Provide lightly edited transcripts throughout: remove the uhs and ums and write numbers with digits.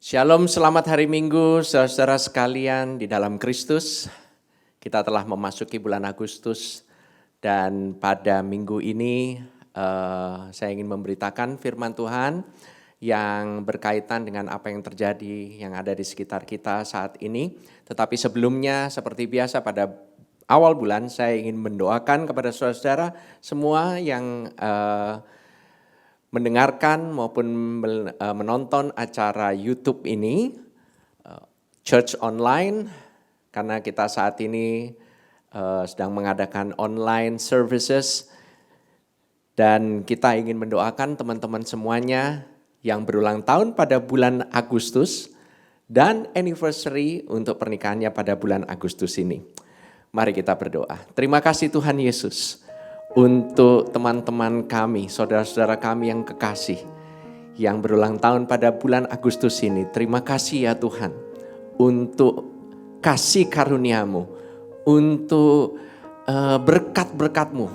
Shalom, selamat hari Minggu, saudara-saudara sekalian di dalam Kristus. Kita telah memasuki bulan Agustus dan pada minggu ini saya ingin memberitakan firman Tuhan yang berkaitan dengan apa yang terjadi, yang ada di sekitar kita saat ini. Tetapi sebelumnya seperti biasa pada awal bulan saya ingin mendoakan kepada saudara-saudara semua yang mendengarkan maupun menonton acara YouTube ini, Church Online, karena kita saat ini sedang mengadakan online services, dan kita ingin mendoakan teman-teman semuanya yang berulang tahun pada bulan Agustus, dan anniversary untuk pernikahannya pada bulan Agustus ini. Mari kita berdoa. Terima kasih Tuhan Yesus, untuk teman-teman kami, saudara-saudara kami yang kekasih, yang berulang tahun pada bulan Agustus ini. Terima kasih ya Tuhan, untuk kasih karunia-Mu, untuk berkat-berkat-Mu,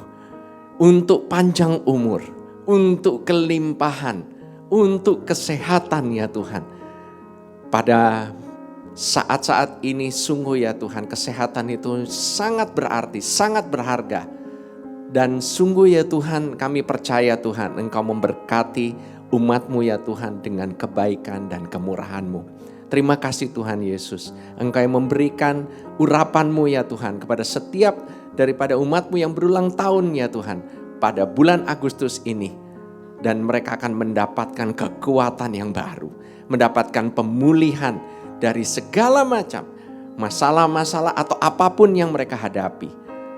untuk panjang umur, untuk kelimpahan, untuk kesehatan ya Tuhan. Pada saat-saat ini sungguh ya Tuhan, kesehatan itu sangat berarti, sangat berharga. Dan sungguh ya Tuhan, kami percaya Tuhan, Engkau memberkati umat-Mu ya Tuhan dengan kebaikan dan kemurahan-Mu. Terima kasih Tuhan Yesus, Engkau yang memberikan urapan-Mu ya Tuhan kepada setiap daripada umat-Mu yang berulang tahun ya Tuhan pada bulan Agustus ini. Dan mereka akan mendapatkan kekuatan yang baru, mendapatkan pemulihan dari segala macam masalah-masalah atau apapun yang mereka hadapi.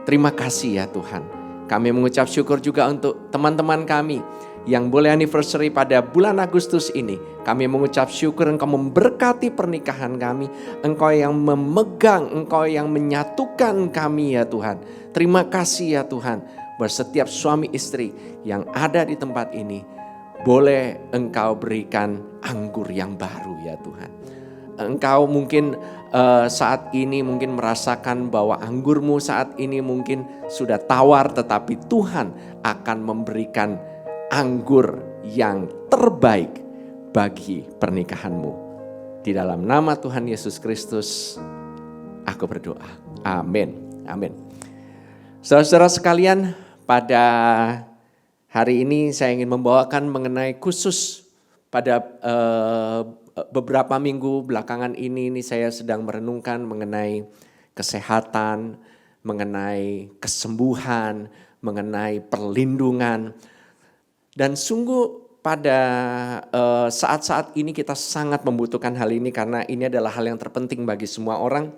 Terima kasih ya Tuhan. Kami mengucap syukur juga untuk teman-teman kami yang boleh anniversary pada bulan Agustus ini. Kami mengucap syukur Engkau memberkati pernikahan kami. Engkau yang memegang, Engkau yang menyatukan kami ya Tuhan. Terima kasih ya Tuhan, buat setiap suami istri yang ada di tempat ini, boleh Engkau berikan anggur yang baru ya Tuhan. Engkau mungkin saat ini mungkin merasakan bahwa anggurmu saat ini mungkin sudah tawar, tetapi Tuhan akan memberikan anggur yang terbaik bagi pernikahanmu. Di dalam nama Tuhan Yesus Kristus aku berdoa. Amin. Amin. Saudara-saudara sekalian, pada hari ini saya ingin membawakan mengenai khusus pada beberapa minggu belakangan ini saya sedang merenungkan mengenai kesehatan, mengenai kesembuhan, mengenai perlindungan. Dan sungguh pada saat-saat ini kita sangat membutuhkan hal ini, karena ini adalah hal yang terpenting bagi semua orang.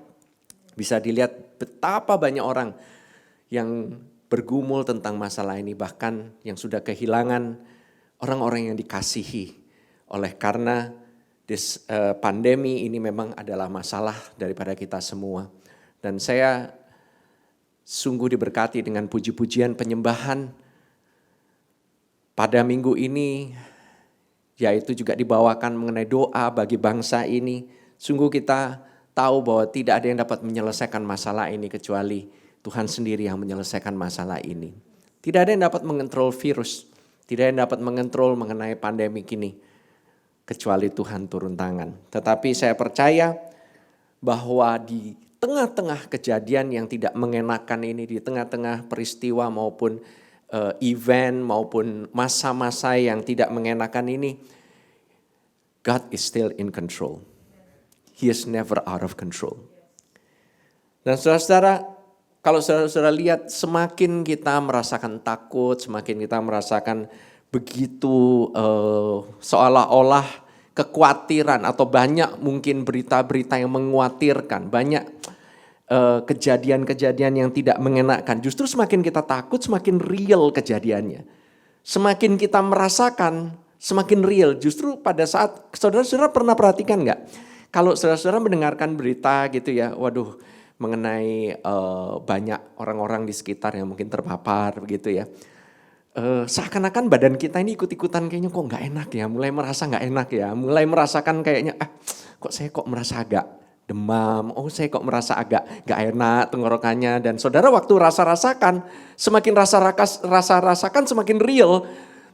Bisa dilihat betapa banyak orang yang bergumul tentang masalah ini, bahkan yang sudah kehilangan orang-orang yang dikasihi. Oleh karena pandemi ini memang adalah masalah daripada kita semua. Dan saya sungguh diberkati dengan puji-pujian penyembahan pada minggu ini, yaitu juga dibawakan mengenai doa bagi bangsa ini. Sungguh kita tahu bahwa tidak ada yang dapat menyelesaikan masalah ini kecuali Tuhan sendiri yang menyelesaikan masalah ini. Tidak ada yang dapat mengontrol virus, tidak ada yang dapat mengontrol mengenai pandemi ini, kecuali Tuhan turun tangan. Tetapi saya percaya bahwa di tengah-tengah kejadian yang tidak mengenakan ini, di tengah-tengah peristiwa maupun event maupun masa-masa yang tidak mengenakan ini, God is still in control. He is never out of control. Dan saudara-saudara, kalau saudara-saudara lihat, semakin kita merasakan takut, semakin kita merasakan begitu seolah-olah kekhawatiran atau banyak mungkin berita-berita yang mengkhawatirkan, banyak kejadian-kejadian yang tidak mengenakan. Justru semakin kita takut, semakin real kejadiannya. Semakin kita merasakan, semakin real. Justru pada saat, saudara-saudara pernah perhatikan gak? Kalau saudara-saudara mendengarkan berita gitu ya, waduh, mengenai banyak orang-orang di sekitar yang mungkin terpapar begitu ya. Seakan-akan badan kita ini ikut-ikutan kayaknya kok gak enak ya, mulai merasa gak enak ya, mulai merasakan kayaknya saya kok merasa agak demam, saya kok merasa agak gak enak tenggorokannya. Dan saudara waktu rasa-rasakan, semakin rasa-rasakan semakin real,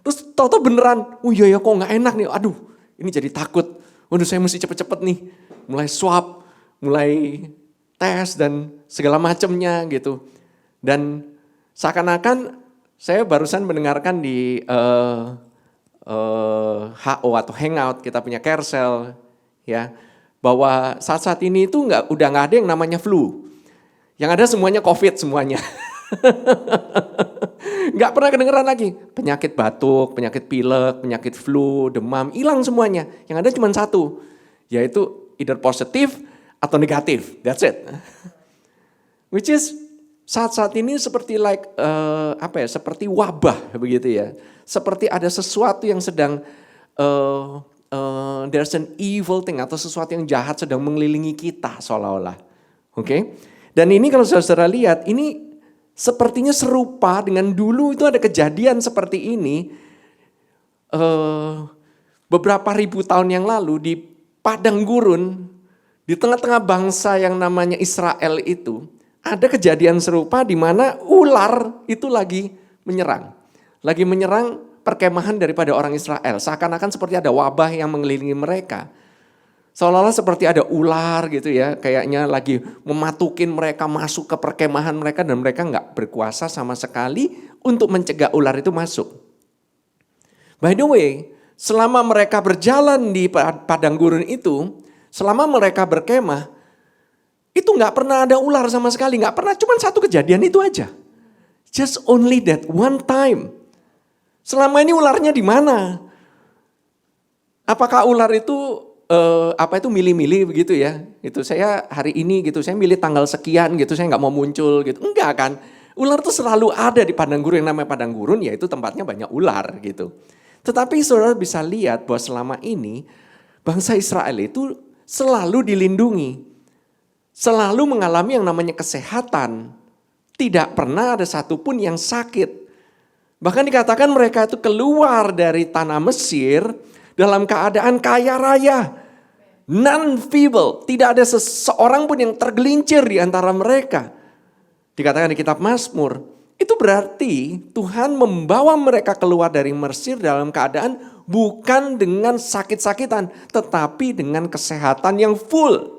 terus tau-tau beneran, iya ya kok gak enak nih, aduh ini jadi takut, Waduh, saya mesti cepet-cepet nih, mulai swab, mulai tes dan segala macamnya gitu. Dan seakan-akan saya barusan mendengarkan di HO atau Hangout, kita punya Carousel, ya, bahwa saat-saat ini itu udah nggak ada yang namanya flu. Yang ada semuanya COVID semuanya. Nggak pernah kedengeran lagi. Penyakit batuk, penyakit pilek, penyakit flu, demam, hilang semuanya. Yang ada cuma satu, yaitu either positif atau negatif. That's it. Which is saat-saat ini seperti seperti wabah begitu ya. Seperti ada sesuatu yang sedang there's an evil thing atau sesuatu yang jahat sedang mengelilingi kita seolah-olah. Oke? Dan ini kalau saudara lihat, ini sepertinya serupa dengan dulu itu ada kejadian seperti ini beberapa ribu tahun yang lalu di padang gurun, di tengah-tengah bangsa yang namanya Israel itu, ada kejadian serupa di mana ular itu lagi menyerang. Lagi menyerang perkemahan daripada orang Israel, seakan-akan seperti ada wabah yang mengelilingi mereka. Seolah-olah seperti ada ular gitu ya, kayaknya lagi mematukin mereka masuk ke perkemahan mereka dan mereka nggak berkuasa sama sekali untuk mencegah ular itu masuk. By the way, selama mereka berjalan di padang gurun itu, selama mereka berkemah, itu nggak pernah ada ular sama sekali, nggak pernah, cuma satu kejadian itu aja. Just only that one time. Selama ini ularnya di mana? Apakah ular itu milih-milih begitu ya? Itu saya hari ini gitu, saya milih tanggal sekian gitu, saya nggak mau muncul gitu. Enggak kan? Ular itu selalu ada di padang gurun, yang namanya padang gurun yaitu tempatnya banyak ular gitu. Tetapi saudara bisa lihat bahwa selama ini bangsa Israel itu selalu dilindungi. Selalu mengalami yang namanya kesehatan. Tidak pernah ada satupun yang sakit. Bahkan dikatakan mereka itu keluar dari tanah Mesir dalam keadaan kaya raya, non-feeble, tidak ada seseorang pun yang tergelincir di antara mereka. Dikatakan di kitab Mazmur, itu berarti Tuhan membawa mereka keluar dari Mesir dalam keadaan bukan dengan sakit-sakitan, tetapi dengan kesehatan yang full.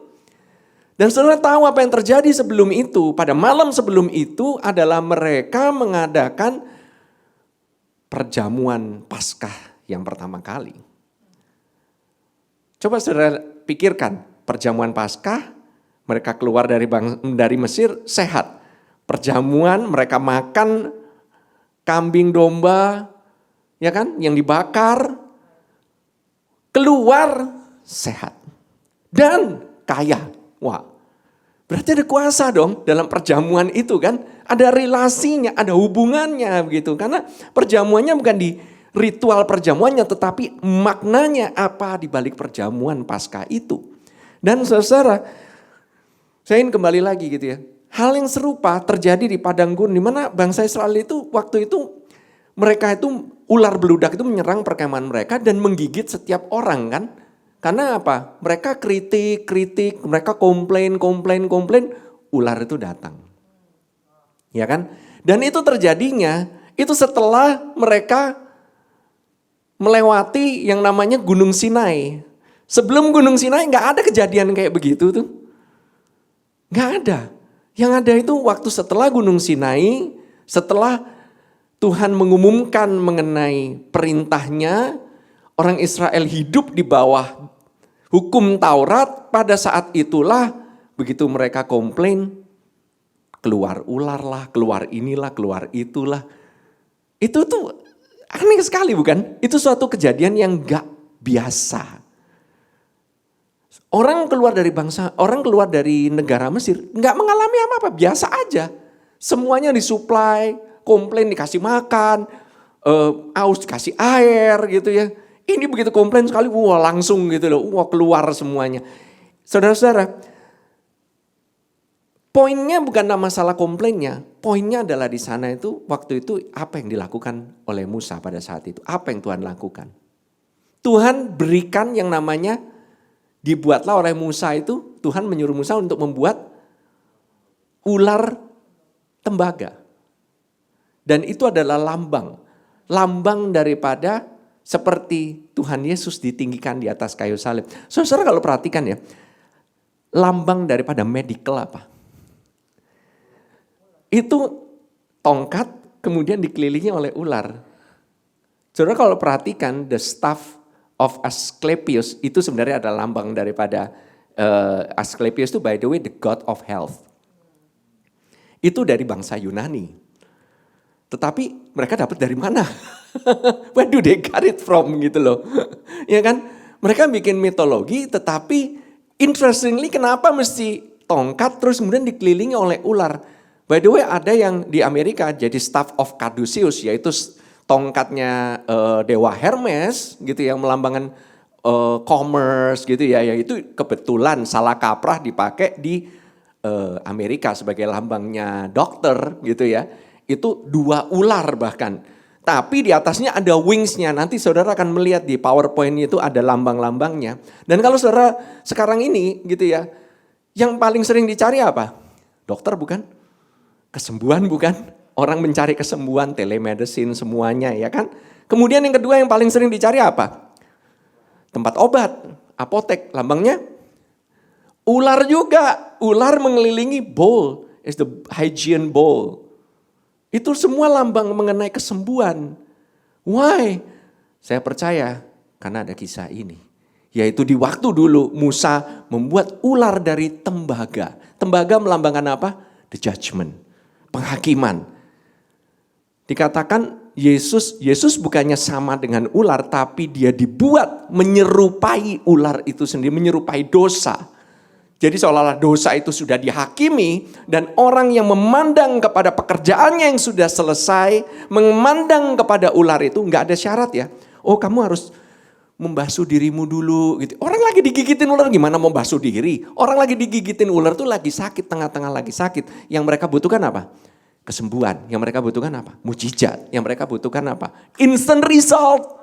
Dan saudara tahu apa yang terjadi sebelum itu, pada malam sebelum itu adalah mereka mengadakan perjamuan Paskah yang pertama kali. Coba saudara pikirkan, perjamuan Paskah, mereka keluar dari Mesir sehat. Perjamuan mereka makan kambing domba, ya kan, yang dibakar, keluar sehat dan kaya. Wah, berarti ada kuasa dong dalam perjamuan itu kan, ada relasinya, ada hubungannya begitu. Karena perjamuannya bukan di ritual perjamuannya, tetapi maknanya apa di balik perjamuan Paskah itu. Dan saudara, saya ingin kembali lagi gitu ya. Hal yang serupa terjadi di padang gurun, di mana bangsa Israel itu waktu itu mereka itu ular beludak itu menyerang perkemahan mereka dan menggigit setiap orang kan. Karena apa? Mereka kritik, mereka komplain, ular itu datang. Ya kan? Dan itu terjadinya itu setelah mereka melewati yang namanya Gunung Sinai. Sebelum Gunung Sinai nggak ada kejadian kayak begitu tuh. Nggak ada. Yang ada itu waktu setelah Gunung Sinai, setelah Tuhan mengumumkan mengenai perintahnya, orang Israel hidup di bawah hukum Taurat, pada saat itulah begitu mereka komplain, keluar ular lah, keluar inilah, keluar itulah. Itu tuh aneh sekali bukan? Itu suatu kejadian yang gak biasa. Orang keluar dari negara Mesir gak mengalami apa-apa, biasa aja. Semuanya disuplai, komplain dikasih makan, aus dikasih air gitu ya. Ini begitu komplain sekali, wah langsung gitu loh, wah keluar semuanya. Saudara-saudara, poinnya bukan masalah komplainnya, poinnya adalah di sana itu waktu itu apa yang dilakukan oleh Musa pada saat itu, apa yang Tuhan lakukan. Tuhan berikan yang namanya, dibuatlah oleh Musa itu, Tuhan menyuruh Musa untuk membuat ular tembaga. Dan itu adalah lambang daripada seperti Tuhan Yesus ditinggikan di atas kayu salib. Saudara kalau perhatikan ya, lambang daripada medical apa? Itu tongkat kemudian dikelilingi oleh ular. Saudara kalau perhatikan the staff of Asclepius itu sebenarnya adalah lambang daripada Asclepius itu by the way the god of health. Itu dari bangsa Yunani. Tetapi mereka dapat dari mana? Where do they get it from gitu loh. Ya kan? Mereka bikin mitologi tetapi interestingly kenapa mesti tongkat terus kemudian dikelilingi oleh ular. By the way ada yang di Amerika jadi staff of Caduceus yaitu tongkatnya dewa Hermes gitu yang melambangkan commerce gitu ya. Yang itu kebetulan salah kaprah dipakai di Amerika sebagai lambangnya dokter gitu ya. Itu 2 ular bahkan. Tapi di atasnya ada wingsnya. Nanti saudara akan melihat di PowerPoint itu ada lambang-lambangnya. Dan kalau saudara sekarang ini gitu ya, yang paling sering dicari apa? Dokter bukan? Kesembuhan bukan? Orang mencari kesembuhan, telemedicine semuanya ya kan? Kemudian yang kedua yang paling sering dicari apa? Tempat obat, apotek, lambangnya ular juga. Ular mengelilingi bowl, is the hygiene bowl. Itu semua lambang mengenai kesembuhan. Why? Saya percaya karena ada kisah ini. Yaitu di waktu dulu Musa membuat ular dari tembaga. Tembaga melambangkan apa? The judgment, penghakiman. Dikatakan Yesus bukannya sama dengan ular tapi dia dibuat menyerupai ular itu sendiri, menyerupai dosa. Jadi seolah-olah dosa itu sudah dihakimi dan orang yang memandang kepada pekerjaannya yang sudah selesai, memandang kepada ular itu nggak ada syarat ya. Oh kamu harus membasuh dirimu dulu gitu. Orang lagi digigitin ular gimana mau basuh diri? Orang lagi digigitin ular tuh lagi sakit, tengah-tengah lagi sakit. Yang mereka butuhkan apa? Kesembuhan. Yang mereka butuhkan apa? Mujizat. Yang mereka butuhkan apa? Instant result.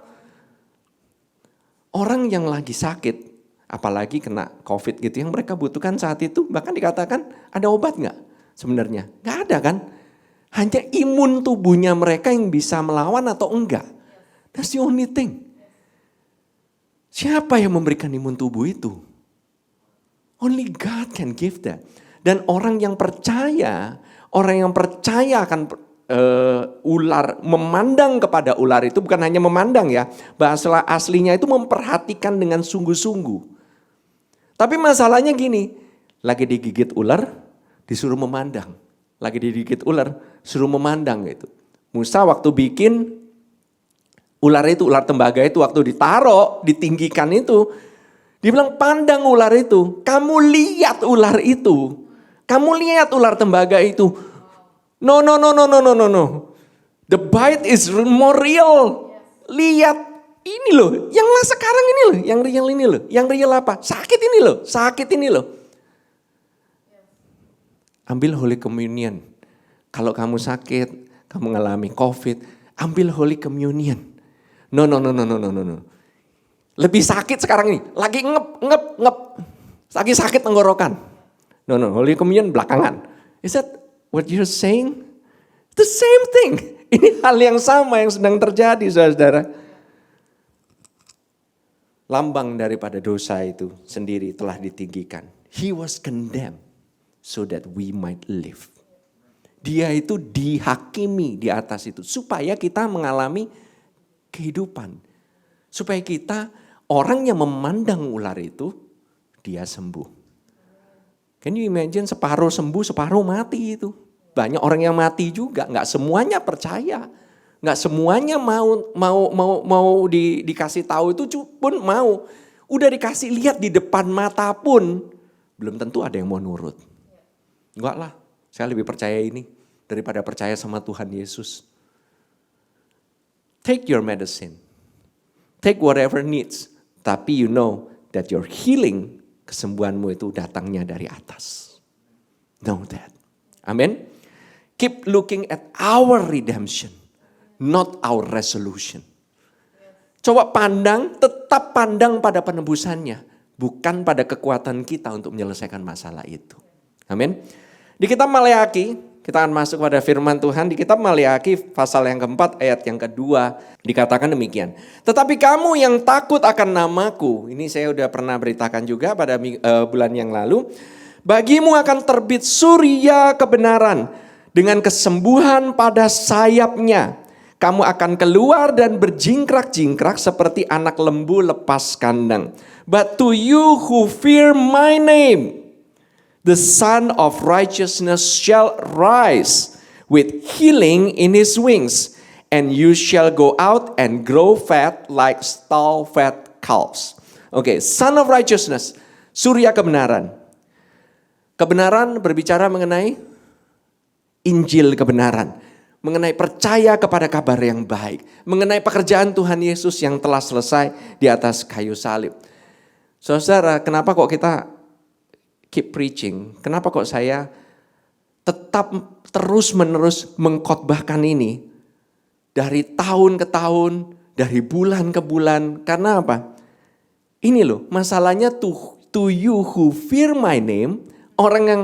Orang yang lagi sakit, apalagi kena COVID gitu, yang mereka butuhkan saat itu, bahkan dikatakan ada obat nggak sebenarnya? Nggak ada kan? Hanya imun tubuhnya mereka yang bisa melawan atau enggak. That's the only thing. Siapa yang memberikan imun tubuh itu? Only God can give that. Dan orang yang percaya akan ular, memandang kepada ular itu bukan hanya memandang ya. Bahasa aslinya itu memperhatikan dengan sungguh-sungguh. Tapi masalahnya gini, lagi digigit ular, disuruh memandang. Lagi digigit ular, suruh memandang gitu. Musa waktu bikin ular tembaga itu waktu ditaruh, ditinggikan itu, dia bilang pandang ular itu, kamu lihat ular itu, kamu lihat ular tembaga itu. No. The bite is more real. Lihat. Ini loh, yang sekarang ini loh, yang real ini loh. Yang real apa? Sakit ini loh. Ambil Holy Communion. Kalau kamu sakit, kamu mengalami COVID, ambil Holy Communion. No. Lebih sakit sekarang ini, lagi ngep. Lagi sakit tenggorokan. No, Holy Communion belakangan. Is that what you're saying? The same thing. Ini hal yang sama yang sedang terjadi saudara. Lambang daripada dosa itu sendiri telah ditinggikan. He was condemned so that we might live. Dia itu dihakimi di atas itu supaya kita mengalami kehidupan. Supaya kita orang yang memandang ular itu dia sembuh. Can you imagine separuh sembuh, separuh mati itu. Banyak orang yang mati juga, nggak semuanya percaya. Nggak semuanya mau dikasih tahu itu pun mau. Udah dikasih lihat di depan mata pun belum tentu ada yang mau nurut. Enggak lah, saya lebih percaya ini daripada percaya sama Tuhan Yesus. Take your medicine. Take whatever needs. Tapi you know that your healing, kesembuhanmu itu datangnya dari atas. Know that. Amen. Keep looking at our redemption. Not our resolution. Coba tetap pandang pada penebusannya. Bukan pada kekuatan kita untuk menyelesaikan masalah itu. Amin. Di kitab Maleakhi, Kita akan masuk pada firman Tuhan di kitab Maleakhi pasal yang keempat ayat yang kedua. Dikatakan demikian. Tetapi kamu yang takut akan namaku. Ini saya udah pernah beritakan juga pada bulan yang lalu. Bagimu akan terbit surya kebenaran dengan kesembuhan pada sayapnya. Kamu akan keluar dan berjingkrak-jingkrak seperti anak lembu lepas kandang. But to you who fear my name, the Son of Righteousness shall rise with healing in his wings, and you shall go out and grow fat like stall-fed calves. Oke, Son of Righteousness, surya kebenaran. Kebenaran berbicara mengenai Injil kebenaran, mengenai percaya kepada kabar yang baik, mengenai pekerjaan Tuhan Yesus yang telah selesai di atas kayu salib. Saudara, kenapa kok kita keep preaching? Kenapa kok saya tetap terus-menerus mengkhotbahkan ini dari tahun ke tahun, dari bulan ke bulan? Karena apa? Ini loh, masalahnya to you who fear my name, orang yang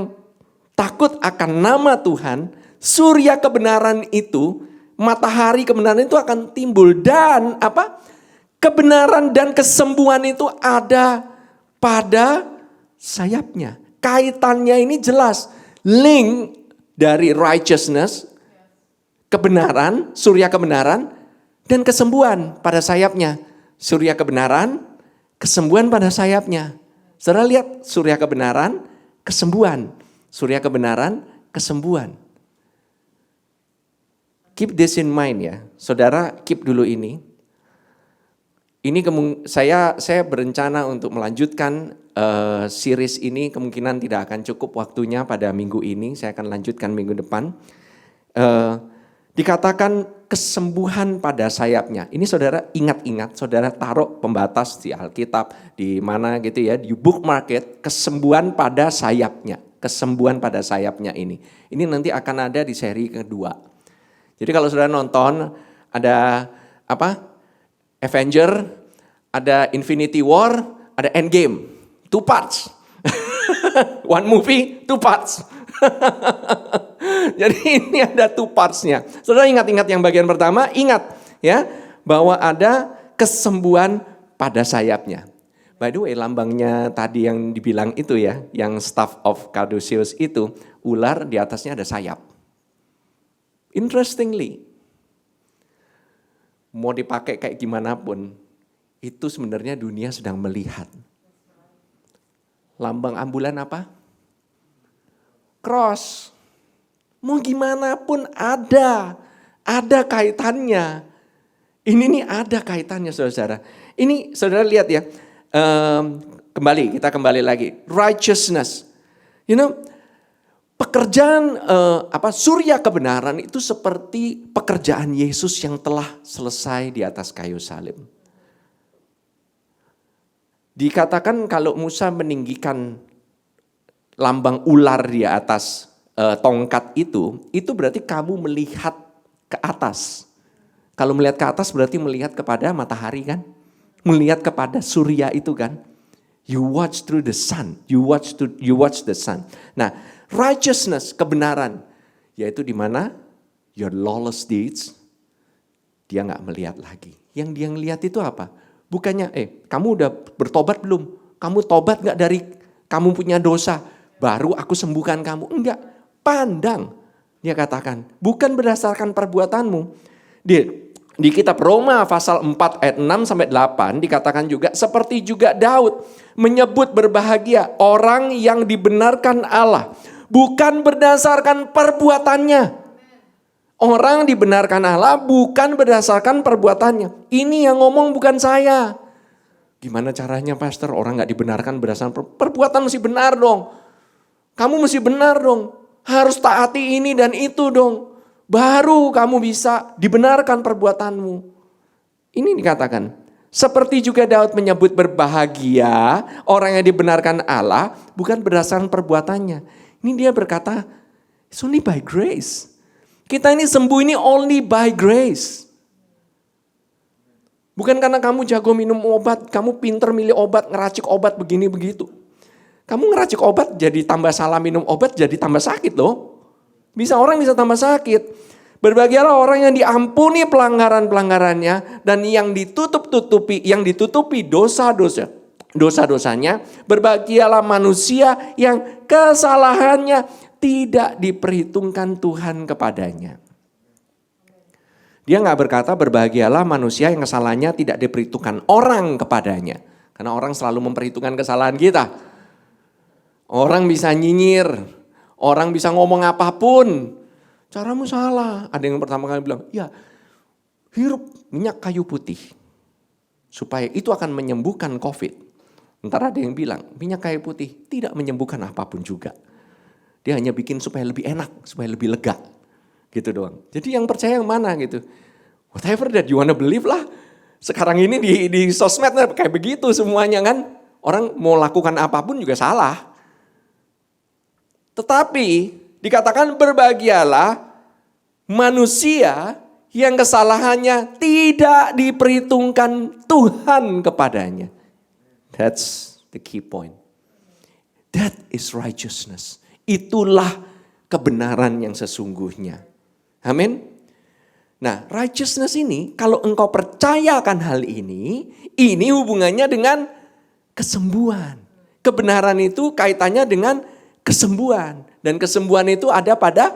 takut akan nama Tuhan, surya kebenaran itu, matahari kebenaran itu akan timbul. Dan apa? Kebenaran dan kesembuhan itu ada pada sayapnya. Kaitannya ini jelas. Link dari righteousness, kebenaran, surya kebenaran, dan kesembuhan pada sayapnya. Surya kebenaran, kesembuhan pada sayapnya. Saudara lihat, surya kebenaran, kesembuhan. Surya kebenaran, kesembuhan. Keep this in mind ya. Saudara keep dulu ini. Ini saya berencana untuk melanjutkan series ini, kemungkinan tidak akan cukup waktunya pada minggu ini. Saya akan lanjutkan minggu depan. Dikatakan kesembuhan pada sayapnya. Ini saudara ingat-ingat, saudara taruh pembatas di Alkitab, di mana gitu ya, di bookmark it, kesembuhan pada sayapnya. Kesembuhan pada sayapnya ini. Ini nanti akan ada di seri kedua. Jadi kalau saudara nonton, ada apa? Avenger, ada Infinity War, ada Endgame. 2 parts. One movie, 2 parts. Jadi ini ada 2 parts-nya. Saudara ingat-ingat yang bagian pertama, ingat ya bahwa ada kesembuhan pada sayapnya. By the way, lambangnya tadi yang dibilang itu ya, yang staff of Caduceus itu, ular di atasnya ada sayap. Interestingly, mau dipakai kayak gimana pun, itu sebenarnya dunia sedang melihat. Lambang ambulan apa? Cross. Mau gimana pun ada kaitannya. Ini nih ada kaitannya saudara. Ini saudara lihat ya, kita kembali lagi. Righteousness, pekerjaan surya kebenaran itu seperti pekerjaan Yesus yang telah selesai di atas kayu salib. Dikatakan kalau Musa meninggikan lambang ular di atas tongkat itu berarti kamu melihat ke atas. Kalau melihat ke atas berarti melihat kepada matahari kan? Melihat kepada surya itu kan? You watch through the sun. You watch the sun. Nah, righteousness, kebenaran, yaitu di mana your lawless deeds, dia nggak melihat lagi. Yang dia ngelihat itu apa? Bukannya, kamu udah bertobat belum? Kamu tobat nggak dari kamu punya dosa? Baru aku sembuhkan kamu. Enggak, pandang. Dia katakan, bukan berdasarkan perbuatanmu. Di kitab Roma pasal 4 ayat 6 sampai 8 dikatakan juga, seperti juga Daud menyebut berbahagia orang yang dibenarkan Allah. Bukan berdasarkan perbuatannya. Orang dibenarkan Allah bukan berdasarkan perbuatannya. Ini yang ngomong bukan saya. Gimana caranya pastor? Orang gak dibenarkan berdasarkan perbuatan, mesti benar dong. Kamu mesti benar dong. Harus taati ini dan itu dong. Baru kamu bisa dibenarkan perbuatanmu. Ini dikatakan. Seperti juga Daud menyebut berbahagia orang yang dibenarkan Allah bukan berdasarkan perbuatannya. Ini dia berkata, it's only by grace. Kita ini sembuh ini only by grace. Bukan karena kamu jago minum obat, kamu pinter milih obat, ngeracik obat begini begitu. Kamu ngeracik obat jadi tambah salah minum obat, jadi tambah sakit loh. Orang bisa tambah sakit. Berbahagialah orang yang diampuni pelanggaran-pelanggarannya dan yang ditutupi dosa-dosanya. Berbahagialah manusia yang kesalahannya tidak diperhitungkan Tuhan kepadanya. Dia nggak berkata berbahagialah manusia yang kesalahannya tidak diperhitungkan orang kepadanya. Karena orang selalu memperhitungkan kesalahan kita. Orang bisa nyinyir, orang bisa ngomong apapun. Caramu salah. Ada yang pertama kali bilang, ya hirup minyak kayu putih. Supaya itu akan menyembuhkan COVID. Ntar ada yang bilang, minyak kayu putih tidak menyembuhkan apapun juga. Dia hanya bikin supaya lebih enak, supaya lebih lega. Gitu doang. Jadi yang percaya yang mana gitu. Whatever that you wanna believe lah. Sekarang ini di sosmed kayak begitu semuanya kan. Orang mau lakukan apapun juga salah. Tetapi dikatakan berbahagialah manusia yang kesalahannya tidak diperhitungkan Tuhan kepadanya. That's the key point. That is righteousness. Itulah kebenaran yang sesungguhnya. Amin. Nah, righteousness ini kalau engkau percayakan hal ini hubungannya dengan kesembuhan. Kebenaran itu kaitannya dengan kesembuhan. Dan kesembuhan itu ada pada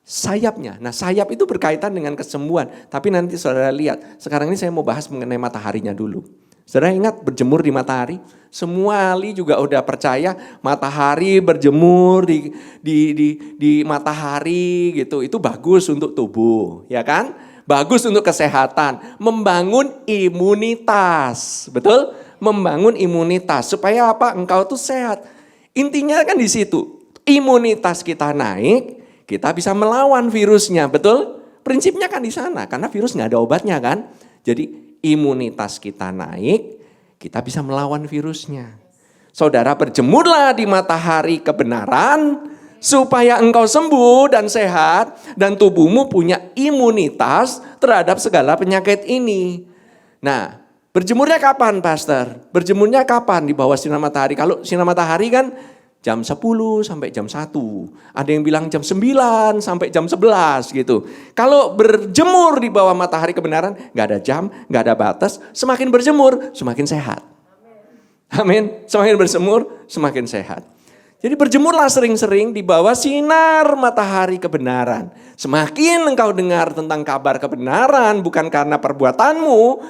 sayapnya. Nah, sayap itu berkaitan dengan kesembuhan. Tapi nanti saudara lihat, sekarang ini saya mau bahas mengenai mataharinya dulu. Saudara ingat berjemur di matahari? Semua ahli juga udah percaya matahari berjemur di matahari gitu. Itu bagus untuk tubuh, ya kan? Bagus untuk kesehatan, membangun imunitas. Betul? Membangun imunitas supaya apa? Engkau tuh sehat. Intinya kan di situ. Imunitas kita naik, kita bisa melawan virusnya, betul? Prinsipnya kan di sana, karena virus nggak ada obatnya kan? Jadi imunitas kita naik, kita bisa melawan virusnya. Saudara berjemurlah di matahari kebenaran supaya engkau sembuh dan sehat dan tubuhmu punya imunitas terhadap segala penyakit ini. Nah, berjemurnya kapan, Pastor? Berjemurnya kapan di bawah sinar matahari? Kalau sinar matahari kan jam 10 sampai jam 1. Ada yang bilang jam 9 sampai jam 11 gitu. Kalau berjemur di bawah matahari kebenaran, gak ada jam, gak ada batas. Semakin berjemur, semakin sehat. Amin. Semakin berjemur, semakin sehat. Jadi berjemurlah sering-sering di bawah sinar matahari kebenaran. Semakin engkau dengar tentang kabar kebenaran, bukan karena perbuatanmu,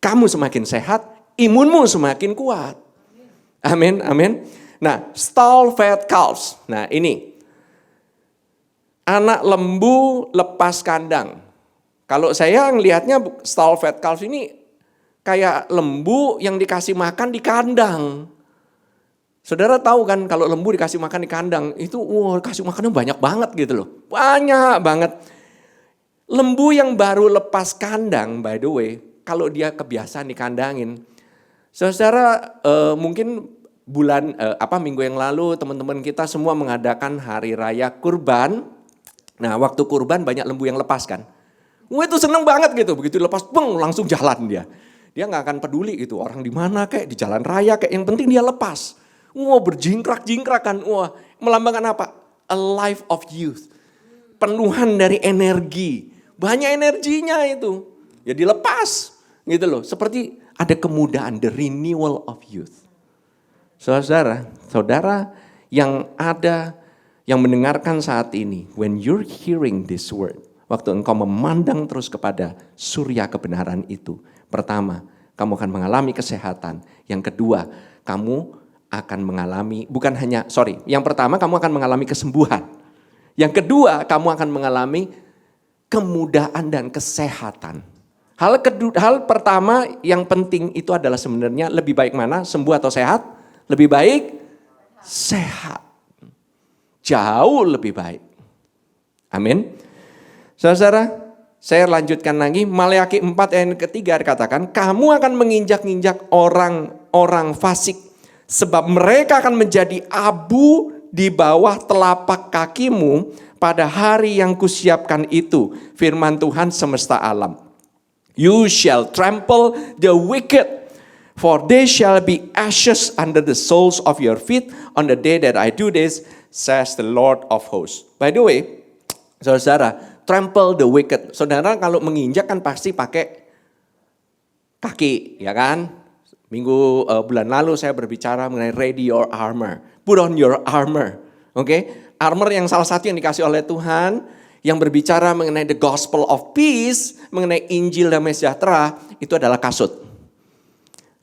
kamu semakin sehat, imunmu semakin kuat. Amin, amin. Nah, stall-fed calves. Nah, ini anak lembu lepas kandang. Kalau saya ngelihatnya stall-fed calves ini kayak lembu yang dikasih makan di kandang. Saudara tahu kan kalau lembu dikasih makan di kandang, itu kasih makannya banyak banget gitu loh. Banyak banget. Lembu yang baru lepas kandang, by the way, kalau dia kebiasaan dikandangin. Saudara mungkin minggu yang lalu teman-teman kita semua mengadakan hari raya kurban. Nah, waktu kurban banyak lembu yang lepas kan. Itu seneng banget gitu, begitu lepas langsung jalan dia. Dia nggak akan peduli gitu orang di mana kayak di jalan raya kayak, yang penting dia lepas. Berjingkrak-jingkrak kan. Melambangkan apa? A life of youth. Penuhan dari energi. Banyak energinya itu. Ya dilepas gitu loh. Seperti ada kemudahan, the renewal of youth. Saudara yang ada, yang mendengarkan saat ini, when you're hearing this word, waktu engkau memandang terus kepada surya kebenaran itu, pertama, kamu akan mengalami kesehatan. Yang kedua, kamu akan mengalami, yang pertama kamu akan mengalami kesembuhan. Yang kedua, kamu akan mengalami kemudahan dan kesehatan. Hal pertama yang penting itu adalah sebenarnya lebih baik mana, sembuh atau sehat? Lebih baik sehat. Jauh lebih baik. Amin. Saudara, saya lanjutkan lagi. Maleakhi 4 ayat ketiga dikatakan, kamu akan menginjak-injak orang-orang fasik, sebab mereka akan menjadi abu di bawah telapak kakimu pada hari yang kusiapkan itu. Firman Tuhan semesta alam. You shall trample the wicked, for they shall be ashes under the soles of your feet on the day that I do this, says the Lord of hosts. By the way, Saudara, trample the wicked. Saudara kalau menginjak kan pasti pakai kaki, ya kan? Bulan lalu saya berbicara mengenai ready your armor. Put on your armor. Oke? Armor yang salah satu yang dikasih oleh Tuhan, yang berbicara mengenai the gospel of peace, mengenai Injil damai sejahtera, itu adalah kasut.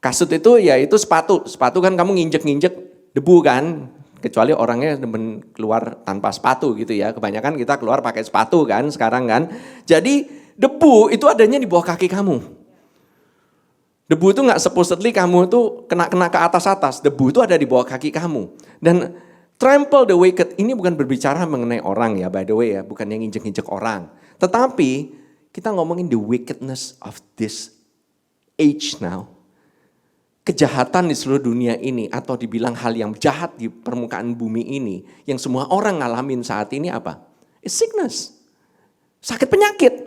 Kasut itu ya itu sepatu. Sepatu kan kamu nginjek-nginjek debu kan? Kecuali orangnya keluar tanpa sepatu gitu ya. Kebanyakan kita keluar pakai sepatu kan sekarang kan. Jadi debu itu adanya di bawah kaki kamu. Debu itu gak supposedly kamu tuh kena ke atas-atas. Debu itu ada di bawah kaki kamu. Dan trample the wicked ini bukan berbicara mengenai orang ya, by the way ya. Bukan yang injek-injek orang. Tetapi kita ngomongin the wickedness of this age now. Kejahatan di seluruh dunia ini atau dibilang hal yang jahat di permukaan bumi ini yang semua orang ngalamin saat ini apa? It's sickness. Sakit penyakit.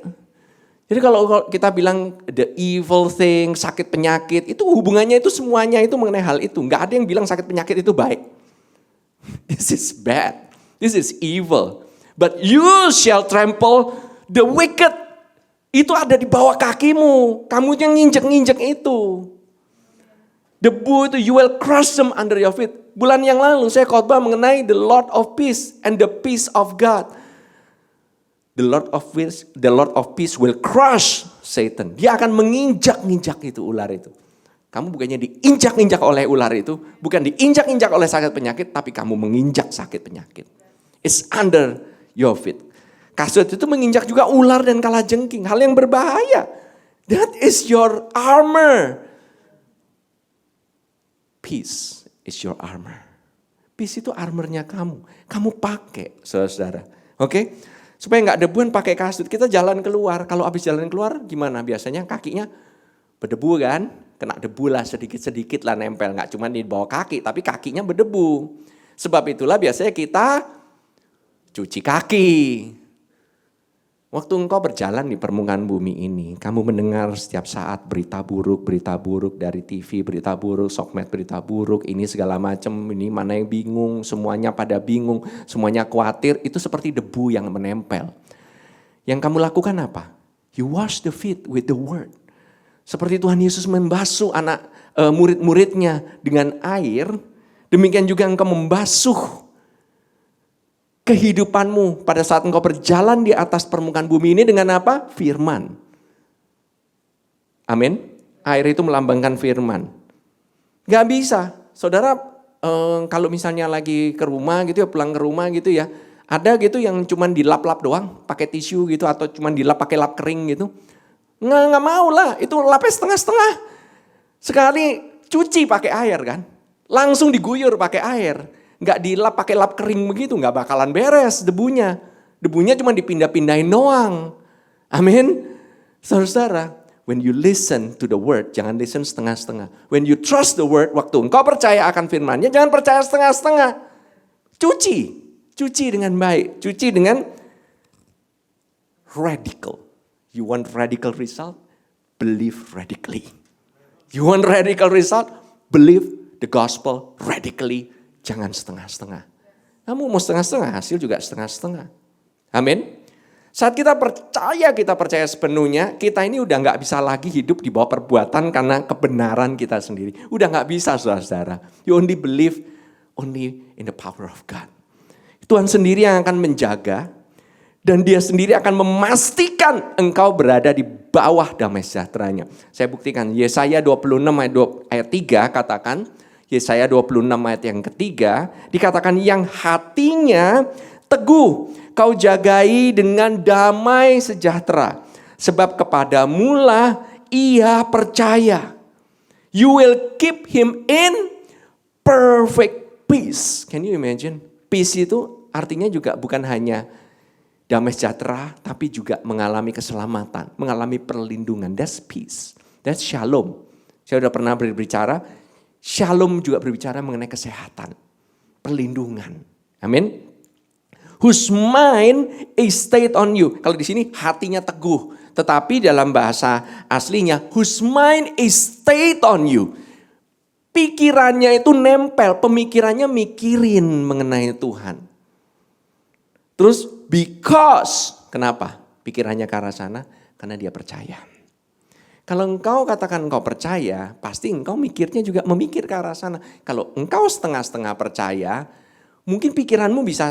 Jadi kalau kita bilang the evil thing, sakit penyakit, itu hubungannya itu semuanya itu mengenai hal itu. Enggak ada yang bilang sakit penyakit itu baik. This is bad. This is evil. But you shall trample the wicked. Itu ada di bawah kakimu. Kamu yang nginjek-nginjek itu. Debu itu you will crush them under your feet. Bulan yang lalu saya khotbah mengenai the Lord of peace and the peace of God. The Lord of peace will crush Satan. Dia akan menginjak-injak itu ular itu. Kamu bukannya diinjak-injak oleh ular itu, bukan diinjak-injak oleh sakit penyakit, tapi kamu menginjak sakit penyakit. It's under your feet. Kasut itu menginjak juga ular dan kalajengking, hal yang berbahaya. That is your armor. Peace is your armor. Peace itu armornya kamu. Kamu pakai, saudara. Oke? Supaya nggak debuan pakai kasut. Kita jalan keluar. Kalau habis jalan keluar gimana? Biasanya kakinya berdebu kan? Kena debu lah sedikit-sedikit lah nempel. Nggak cuma di bawah kaki, tapi kakinya berdebu. Sebab itulah biasanya kita cuci kaki. Waktu engkau berjalan di permukaan bumi ini, kamu mendengar setiap saat berita buruk dari TV, berita buruk, sokmed berita buruk, ini segala macam, ini mana yang bingung, semuanya pada bingung, semuanya khawatir, itu seperti debu yang menempel. Yang kamu lakukan apa? You wash the feet with the word. Seperti Tuhan Yesus membasuh murid-muridnya dengan air, demikian juga engkau membasuh kehidupanmu pada saat engkau berjalan di atas permukaan bumi ini dengan apa? Firman. Amin. Air itu melambangkan firman. Gak bisa. Saudara kalau misalnya lagi ke rumah gitu ya, pulang ke rumah gitu ya. Ada gitu yang cuman dilap-lap doang, pakai tisu gitu atau cuman dilap pakai lap kering gitu. Nggak mau lah, itu lapnya setengah-setengah. Sekali cuci pakai air kan. Langsung diguyur pakai air. Nggak dilap pakai lap kering begitu, nggak bakalan beres debunya. Debunya cuma dipindah-pindahin doang. Amin. Saudara, when you listen to the word, jangan listen setengah-setengah. When you trust the word, waktu engkau percaya akan firman-Nya, jangan percaya setengah-setengah. Cuci dengan baik, cuci dengan radical. You want radical result? Believe radically. You want radical result? Believe the gospel radically. Jangan setengah-setengah. Kamu mau setengah-setengah, hasil juga setengah-setengah. Amin. Saat kita percaya sepenuhnya, kita ini udah gak bisa lagi hidup di bawah perbuatan karena kebenaran kita sendiri. Udah gak bisa saudara-saudara. You only believe only in the power of God. Tuhan sendiri yang akan menjaga dan Dia sendiri akan memastikan engkau berada di bawah damai sejahteranya. Saya buktikan, Yesaya 26 ayat 3 katakan, Yesaya 26 ayat yang ketiga, dikatakan yang hatinya teguh, kau jagai dengan damai sejahtera. Sebab kepadamulah ia percaya. You will keep him in perfect peace. Can you imagine? Peace itu artinya juga bukan hanya damai sejahtera, tapi juga mengalami keselamatan, mengalami perlindungan. That's peace. That's shalom. Saya sudah pernah berbicara, shalom juga berbicara mengenai kesehatan, perlindungan. Amin. Whose mind is stayed on you. Kalau di sini hatinya teguh, tetapi dalam bahasa aslinya whose mind is stayed on you. Pikirannya itu nempel, pemikirannya mikirin mengenai Tuhan. Terus because, kenapa? Pikirannya ke arah sana, karena dia percaya. Kalau engkau katakan engkau percaya, pasti engkau mikirnya juga memikir ke arah sana. Kalau engkau setengah-setengah percaya, mungkin pikiranmu bisa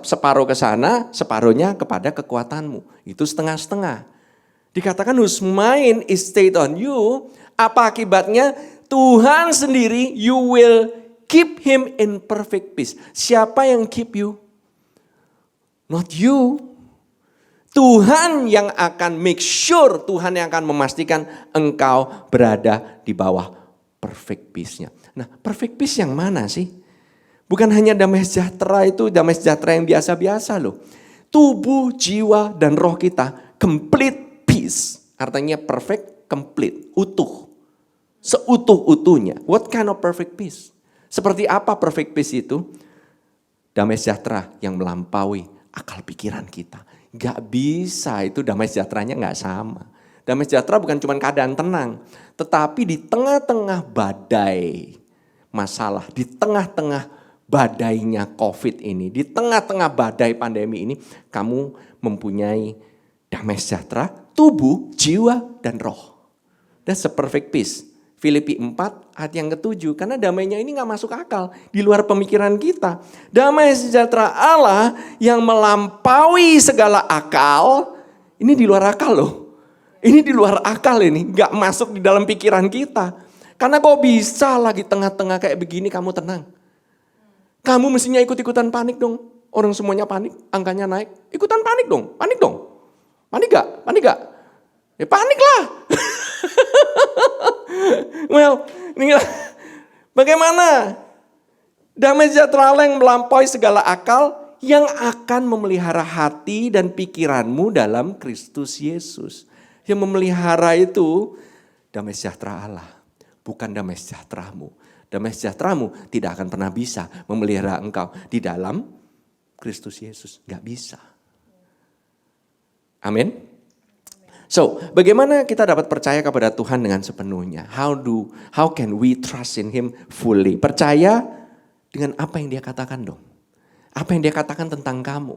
separuh ke sana, separuhnya kepada kekuatanmu. Itu setengah-setengah. Dikatakan whose mind is stayed on you, apa akibatnya? Tuhan sendiri, you will keep him in perfect peace. Siapa yang keep you? Not you. Tuhan yang akan make sure, Tuhan yang akan memastikan engkau berada di bawah perfect peace-nya. Nah, perfect peace yang mana sih? Bukan hanya damai sejahtera itu, damai sejahtera yang biasa-biasa loh. Tubuh, jiwa, dan roh kita complete peace. Artinya perfect, complete, utuh. Seutuh-utuhnya. What kind of perfect peace? Seperti apa perfect peace itu? Damai sejahtera yang melampaui akal pikiran kita. Gak bisa, itu damai sejahteranya gak sama. Damai sejahtera bukan cuma keadaan tenang, tetapi di tengah-tengah badai masalah, di tengah-tengah badainya COVID ini, di tengah-tengah badai pandemi ini, kamu mempunyai damai sejahtera, tubuh, jiwa, dan roh. That's a perfect peace. Filipi 4 ayat yang ke-7, karena damainya ini gak masuk akal, di luar pemikiran kita. Damai sejahtera Allah yang melampaui segala akal, ini di luar akal loh. Ini di luar akal ini, gak masuk di dalam pikiran kita. Karena kok bisa lagi tengah-tengah kayak begini kamu tenang. Kamu mestinya ikut-ikutan panik dong. Orang semuanya panik, angkanya naik. Ikutan panik dong, panik dong. Panik gak? Panik gak? Ya panik lah. Well, bagaimana damai sejahtera Allah yang melampaui segala akal yang akan memelihara hati dan pikiranmu dalam Kristus Yesus. Yang memelihara itu damai sejahtera Allah, bukan damai sejahteramu. Damai sejahteramu tidak akan pernah bisa memelihara engkau di dalam Kristus Yesus. Gak bisa. Amin. So, bagaimana kita dapat percaya kepada Tuhan dengan sepenuhnya? How can we trust in Him fully? Percaya dengan apa yang Dia katakan dong. Apa yang Dia katakan tentang kamu?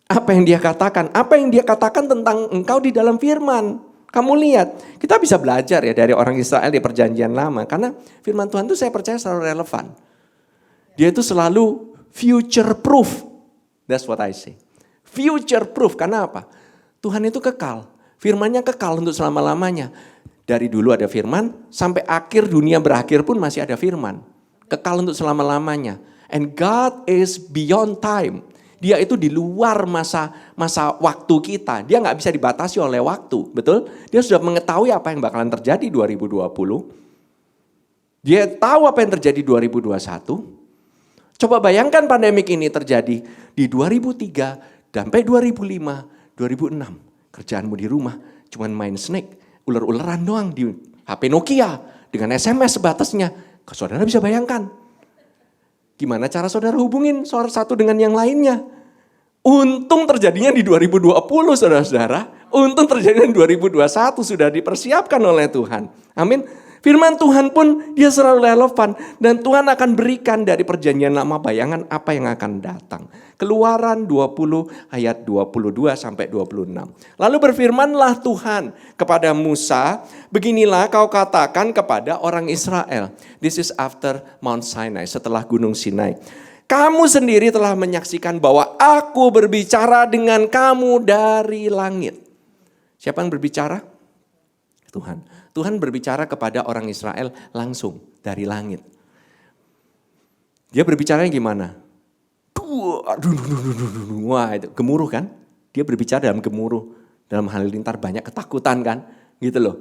Apa yang Dia katakan? Apa yang Dia katakan tentang engkau di dalam firman? Kamu lihat, kita bisa belajar ya dari orang Israel di perjanjian lama. Karena firman Tuhan itu saya percaya selalu relevan. Dia itu selalu future proof. That's what I say. Future proof, karena apa? Tuhan itu kekal. Firman-Nya kekal untuk selama-lamanya. Dari dulu ada firman, sampai akhir dunia berakhir pun masih ada firman. Kekal untuk selama-lamanya. And God is beyond time. Dia itu di luar masa waktu kita. Dia gak bisa dibatasi oleh waktu, betul? Dia sudah mengetahui apa yang bakalan terjadi 2020. Dia tahu apa yang terjadi 2021. Coba bayangkan pandemik ini terjadi di 2003 sampai 2005, 2006. Kerjaanmu di rumah cuman main Snake, ular-ularan doang di HP Nokia dengan SMS sebatasnya. Saudara bisa bayangkan. Gimana cara saudara hubungin satu dengan yang lainnya? Untung terjadinya di 2020 saudara-saudara. Untung terjadinya di 2021 sudah dipersiapkan oleh Tuhan. Amin. Firman Tuhan pun dia selalu relevan. Dan Tuhan akan berikan dari perjanjian lama bayangan apa yang akan datang. Keluaran 20 ayat 22 sampai 26. Lalu berfirmanlah Tuhan kepada Musa, beginilah kau katakan kepada orang Israel. This is after Mount Sinai, setelah Gunung Sinai. Kamu sendiri telah menyaksikan bahwa aku berbicara dengan kamu dari langit. Siapa yang berbicara? Tuhan. Tuhan berbicara kepada orang Israel langsung dari langit. Dia berbicaranya gimana? Wah, itu gemuruh kan? Dia berbicara dalam gemuruh, dalam halilintar banyak ketakutan kan? Gitu loh.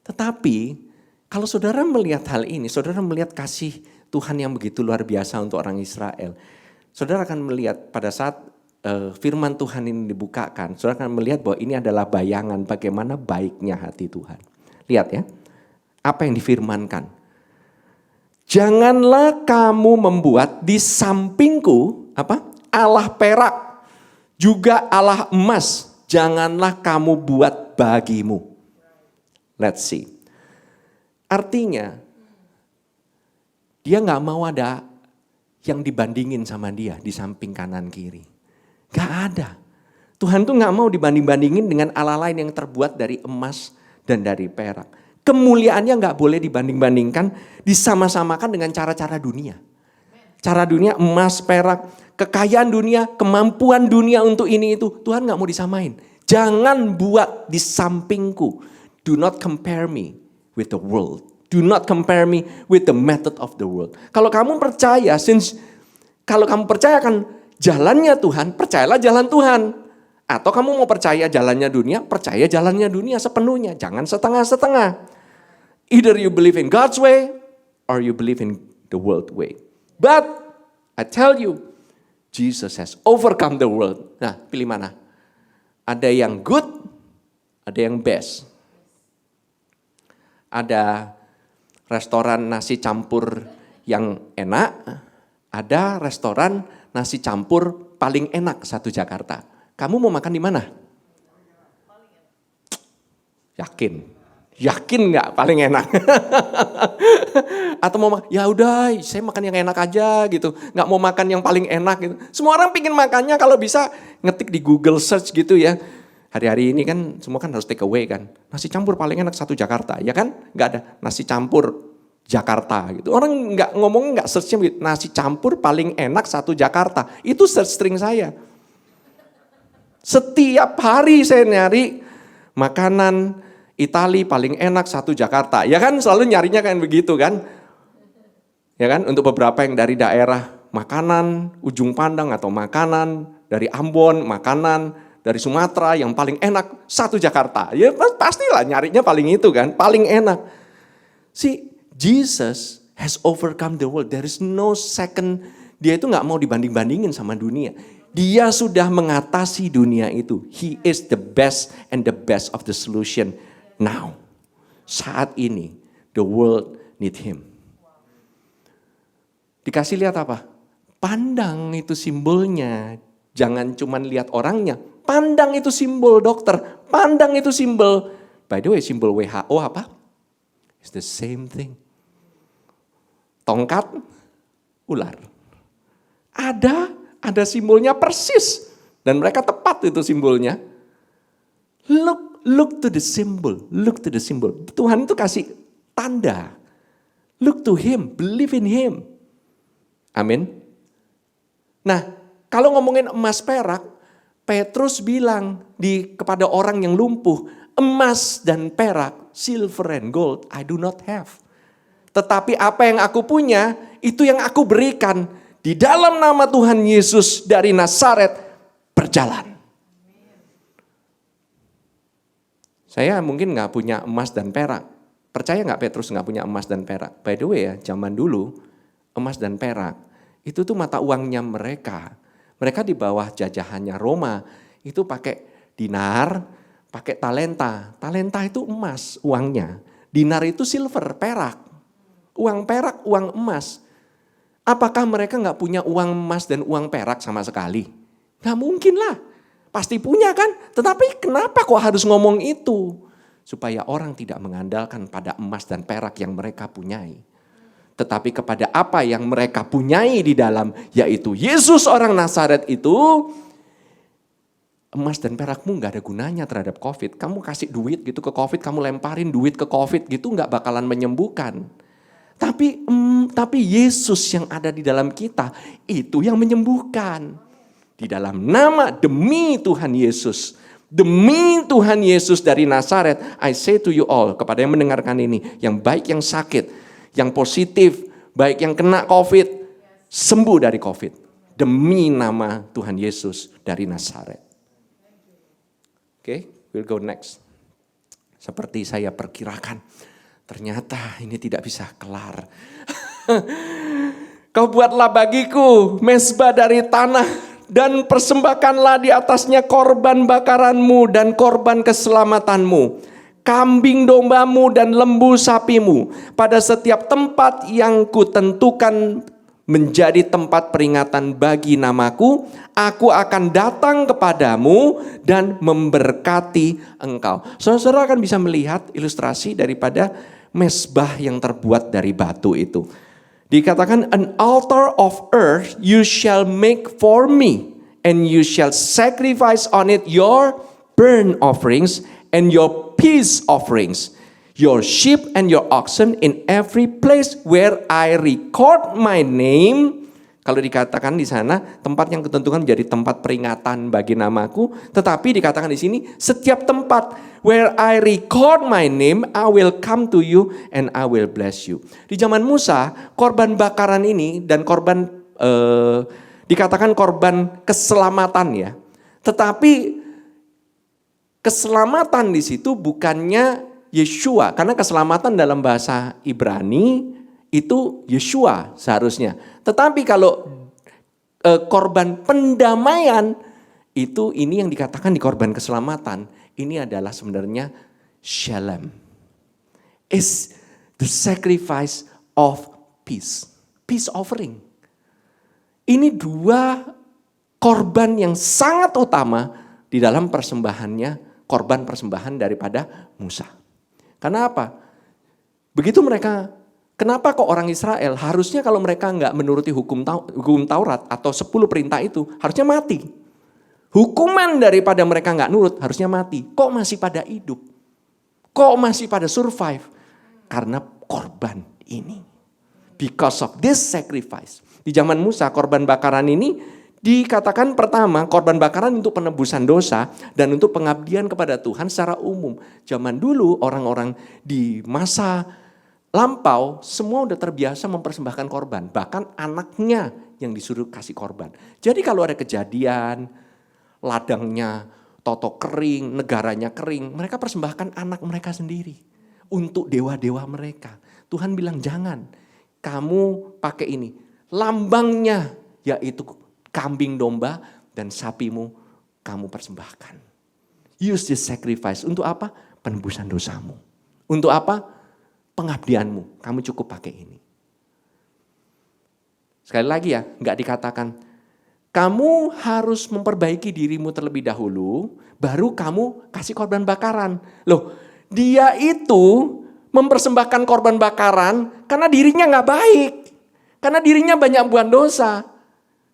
Tetapi kalau saudara melihat hal ini, saudara melihat kasih Tuhan yang begitu luar biasa untuk orang Israel. Saudara akan melihat pada saat firman Tuhan ini dibukakan, saudara akan melihat bahwa ini adalah bayangan bagaimana baiknya hati Tuhan. Lihat ya, apa yang difirmankan. Janganlah kamu membuat di sampingku Allah perak, juga Allah emas. Janganlah kamu buat bagimu. Let's see. Artinya, dia gak mau ada yang dibandingin sama dia di samping kanan kiri. Gak ada. Tuhan tuh gak mau dibanding-bandingin dengan Allah lain yang terbuat dari emas dan dari perak. Kemuliaannya gak boleh dibanding-bandingkan, disama-samakan dengan cara-cara dunia. Cara dunia, emas, perak, kekayaan dunia, kemampuan dunia untuk ini itu. Tuhan gak mau disamain. Jangan buat di sampingku. Do not compare me with the world. Do not compare me with the method of the world. Kalau kamu percaya, kalau kamu percayakan jalannya Tuhan, percayalah jalan Tuhan. Atau kamu mau percaya jalannya dunia, percaya jalannya dunia sepenuhnya. Jangan setengah-setengah. Either you believe in God's way, or you believe in the world way. But, I tell you, Jesus has overcome the world. Nah, pilih mana? Ada yang good, ada yang best. Ada restoran nasi campur yang enak, ada restoran nasi campur paling enak satu Jakarta. Kamu mau makan di mana? Yakin? Yakin nggak paling enak? Atau mau ya udah, saya makan yang enak aja gitu, nggak mau makan yang paling enak gitu. Semua orang pingin makannya kalau bisa ngetik di Google search gitu ya. Hari-hari ini kan semua kan harus take away kan. Nasi campur paling enak satu Jakarta, ya kan? Nggak ada nasi campur Jakarta gitu. Orang nggak ngomong nggak searchnya gitu. Nasi campur paling enak satu Jakarta. Itu search string saya. Setiap hari saya nyari makanan Itali paling enak satu Jakarta. Ya kan selalu nyarinya kan begitu kan. Ya kan untuk beberapa yang dari daerah makanan ujung pandang atau makanan dari Ambon, makanan dari Sumatera yang paling enak satu Jakarta. Ya pastilah nyarinya paling itu kan, paling enak. See, Jesus has overcome the world. There is no second. Dia itu gak mau dibanding-bandingin sama dunia. Dia sudah mengatasi dunia itu. He is the best and the best of the solution now. Saat ini, the world need him. Dikasih lihat apa? Pandang itu simbolnya. Jangan cuma lihat orangnya. Pandang itu simbol dokter. Pandang itu simbol. By the way, simbol WHO apa? It's the same thing. Tongkat, ular. Ada simbolnya persis. Dan mereka tepat itu simbolnya. Look to the symbol. Look to the symbol. Tuhan itu kasih tanda. Look to him. Believe in him. Amin. Nah, kalau ngomongin emas perak, Petrus bilang kepada orang yang lumpuh, emas dan perak, silver and gold, I do not have. Tetapi apa yang aku punya, itu yang aku berikan. Di dalam nama Tuhan Yesus dari Nazaret, berjalan. Saya mungkin gak punya emas dan perak. Percaya gak Petrus gak punya emas dan perak? By the way ya, zaman dulu, emas dan perak, itu tuh mata uangnya mereka. Mereka di bawah jajahannya Roma, itu pakai dinar, pakai talenta. Talenta itu emas uangnya. Dinar itu silver, perak. Uang perak, uang emas. Apakah mereka gak punya uang emas dan uang perak sama sekali? Gak mungkin lah. Pasti punya kan? Tetapi kenapa kok harus ngomong itu? Supaya orang tidak mengandalkan pada emas dan perak yang mereka punyai. Tetapi kepada apa yang mereka punyai di dalam, yaitu Yesus orang Nazaret itu, emas dan perakmu gak ada gunanya terhadap COVID. Kamu kasih duit gitu ke COVID, kamu lemparin duit ke COVID gitu gak bakalan menyembuhkan. Tapi Yesus yang ada di dalam kita, itu yang menyembuhkan. Di dalam nama demi Tuhan Yesus. Demi Tuhan Yesus dari Nazaret, I say to you all, kepada yang mendengarkan ini, yang baik yang sakit, yang positif, baik yang kena COVID, sembuh dari COVID. Demi nama Tuhan Yesus dari Nazaret. Oke, we'll go next. Seperti saya perkirakan, ternyata ini tidak bisa kelar. Kau buatlah bagiku mezbah dari tanah, dan persembahkanlah di atasnya korban bakaranmu dan korban keselamatanmu, kambing dombamu dan lembu sapimu, pada setiap tempat yang kutentukan menjadi tempat peringatan bagi namaku, aku akan datang kepadamu dan memberkati engkau. Saudara akan bisa melihat ilustrasi daripada mezbah yang terbuat dari batu itu. Dikatakan, an altar of earth you shall make for me, and you shall sacrifice on it your burnt offerings and your peace offerings, your sheep and your oxen in every place where I record my name. Kalau dikatakan di sana tempat yang ketentukan menjadi tempat peringatan bagi namaku, tetapi dikatakan di sini setiap tempat where I record my name, I will come to you and I will bless you. Di zaman Musa, korban bakaran ini dan korban dikatakan korban keselamatan ya. Tetapi keselamatan di situ bukannya Yeshua, karena keselamatan dalam bahasa Ibrani itu Yeshua seharusnya. Tetapi kalau korban pendamaian itu ini yang dikatakan di korban keselamatan, ini adalah sebenarnya shalom. Is the sacrifice of peace. Peace offering. Ini dua korban yang sangat utama di dalam persembahannya, korban persembahan daripada Musa. Karena apa? Begitu mereka, kenapa kok orang Israel harusnya kalau mereka nggak menuruti hukum Taurat atau 10 perintah itu harusnya mati. Hukuman daripada mereka nggak nurut harusnya mati. Kok masih pada hidup? Kok masih pada survive? Karena korban ini. Because of this sacrifice. Di zaman Musa korban bakaran ini dikatakan pertama korban bakaran untuk penebusan dosa dan untuk pengabdian kepada Tuhan secara umum. Zaman dulu orang-orang di masa lampau semua udah terbiasa mempersembahkan korban. Bahkan anaknya yang disuruh kasih korban. Jadi kalau ada kejadian, ladangnya toto kering, negaranya kering, mereka persembahkan anak mereka sendiri untuk dewa-dewa mereka. Tuhan bilang jangan, kamu pakai ini. Lambangnya yaitu kambing domba dan sapimu kamu persembahkan. Use this sacrifice. Untuk apa? Penebusan dosamu. Untuk apa? Pengabdianmu. Kamu cukup pakai ini. Sekali lagi ya, nggak dikatakan kamu harus memperbaiki dirimu terlebih dahulu, baru kamu kasih korban bakaran. Loh, dia itu mempersembahkan korban bakaran karena dirinya nggak baik. Karena dirinya banyak buat dosa.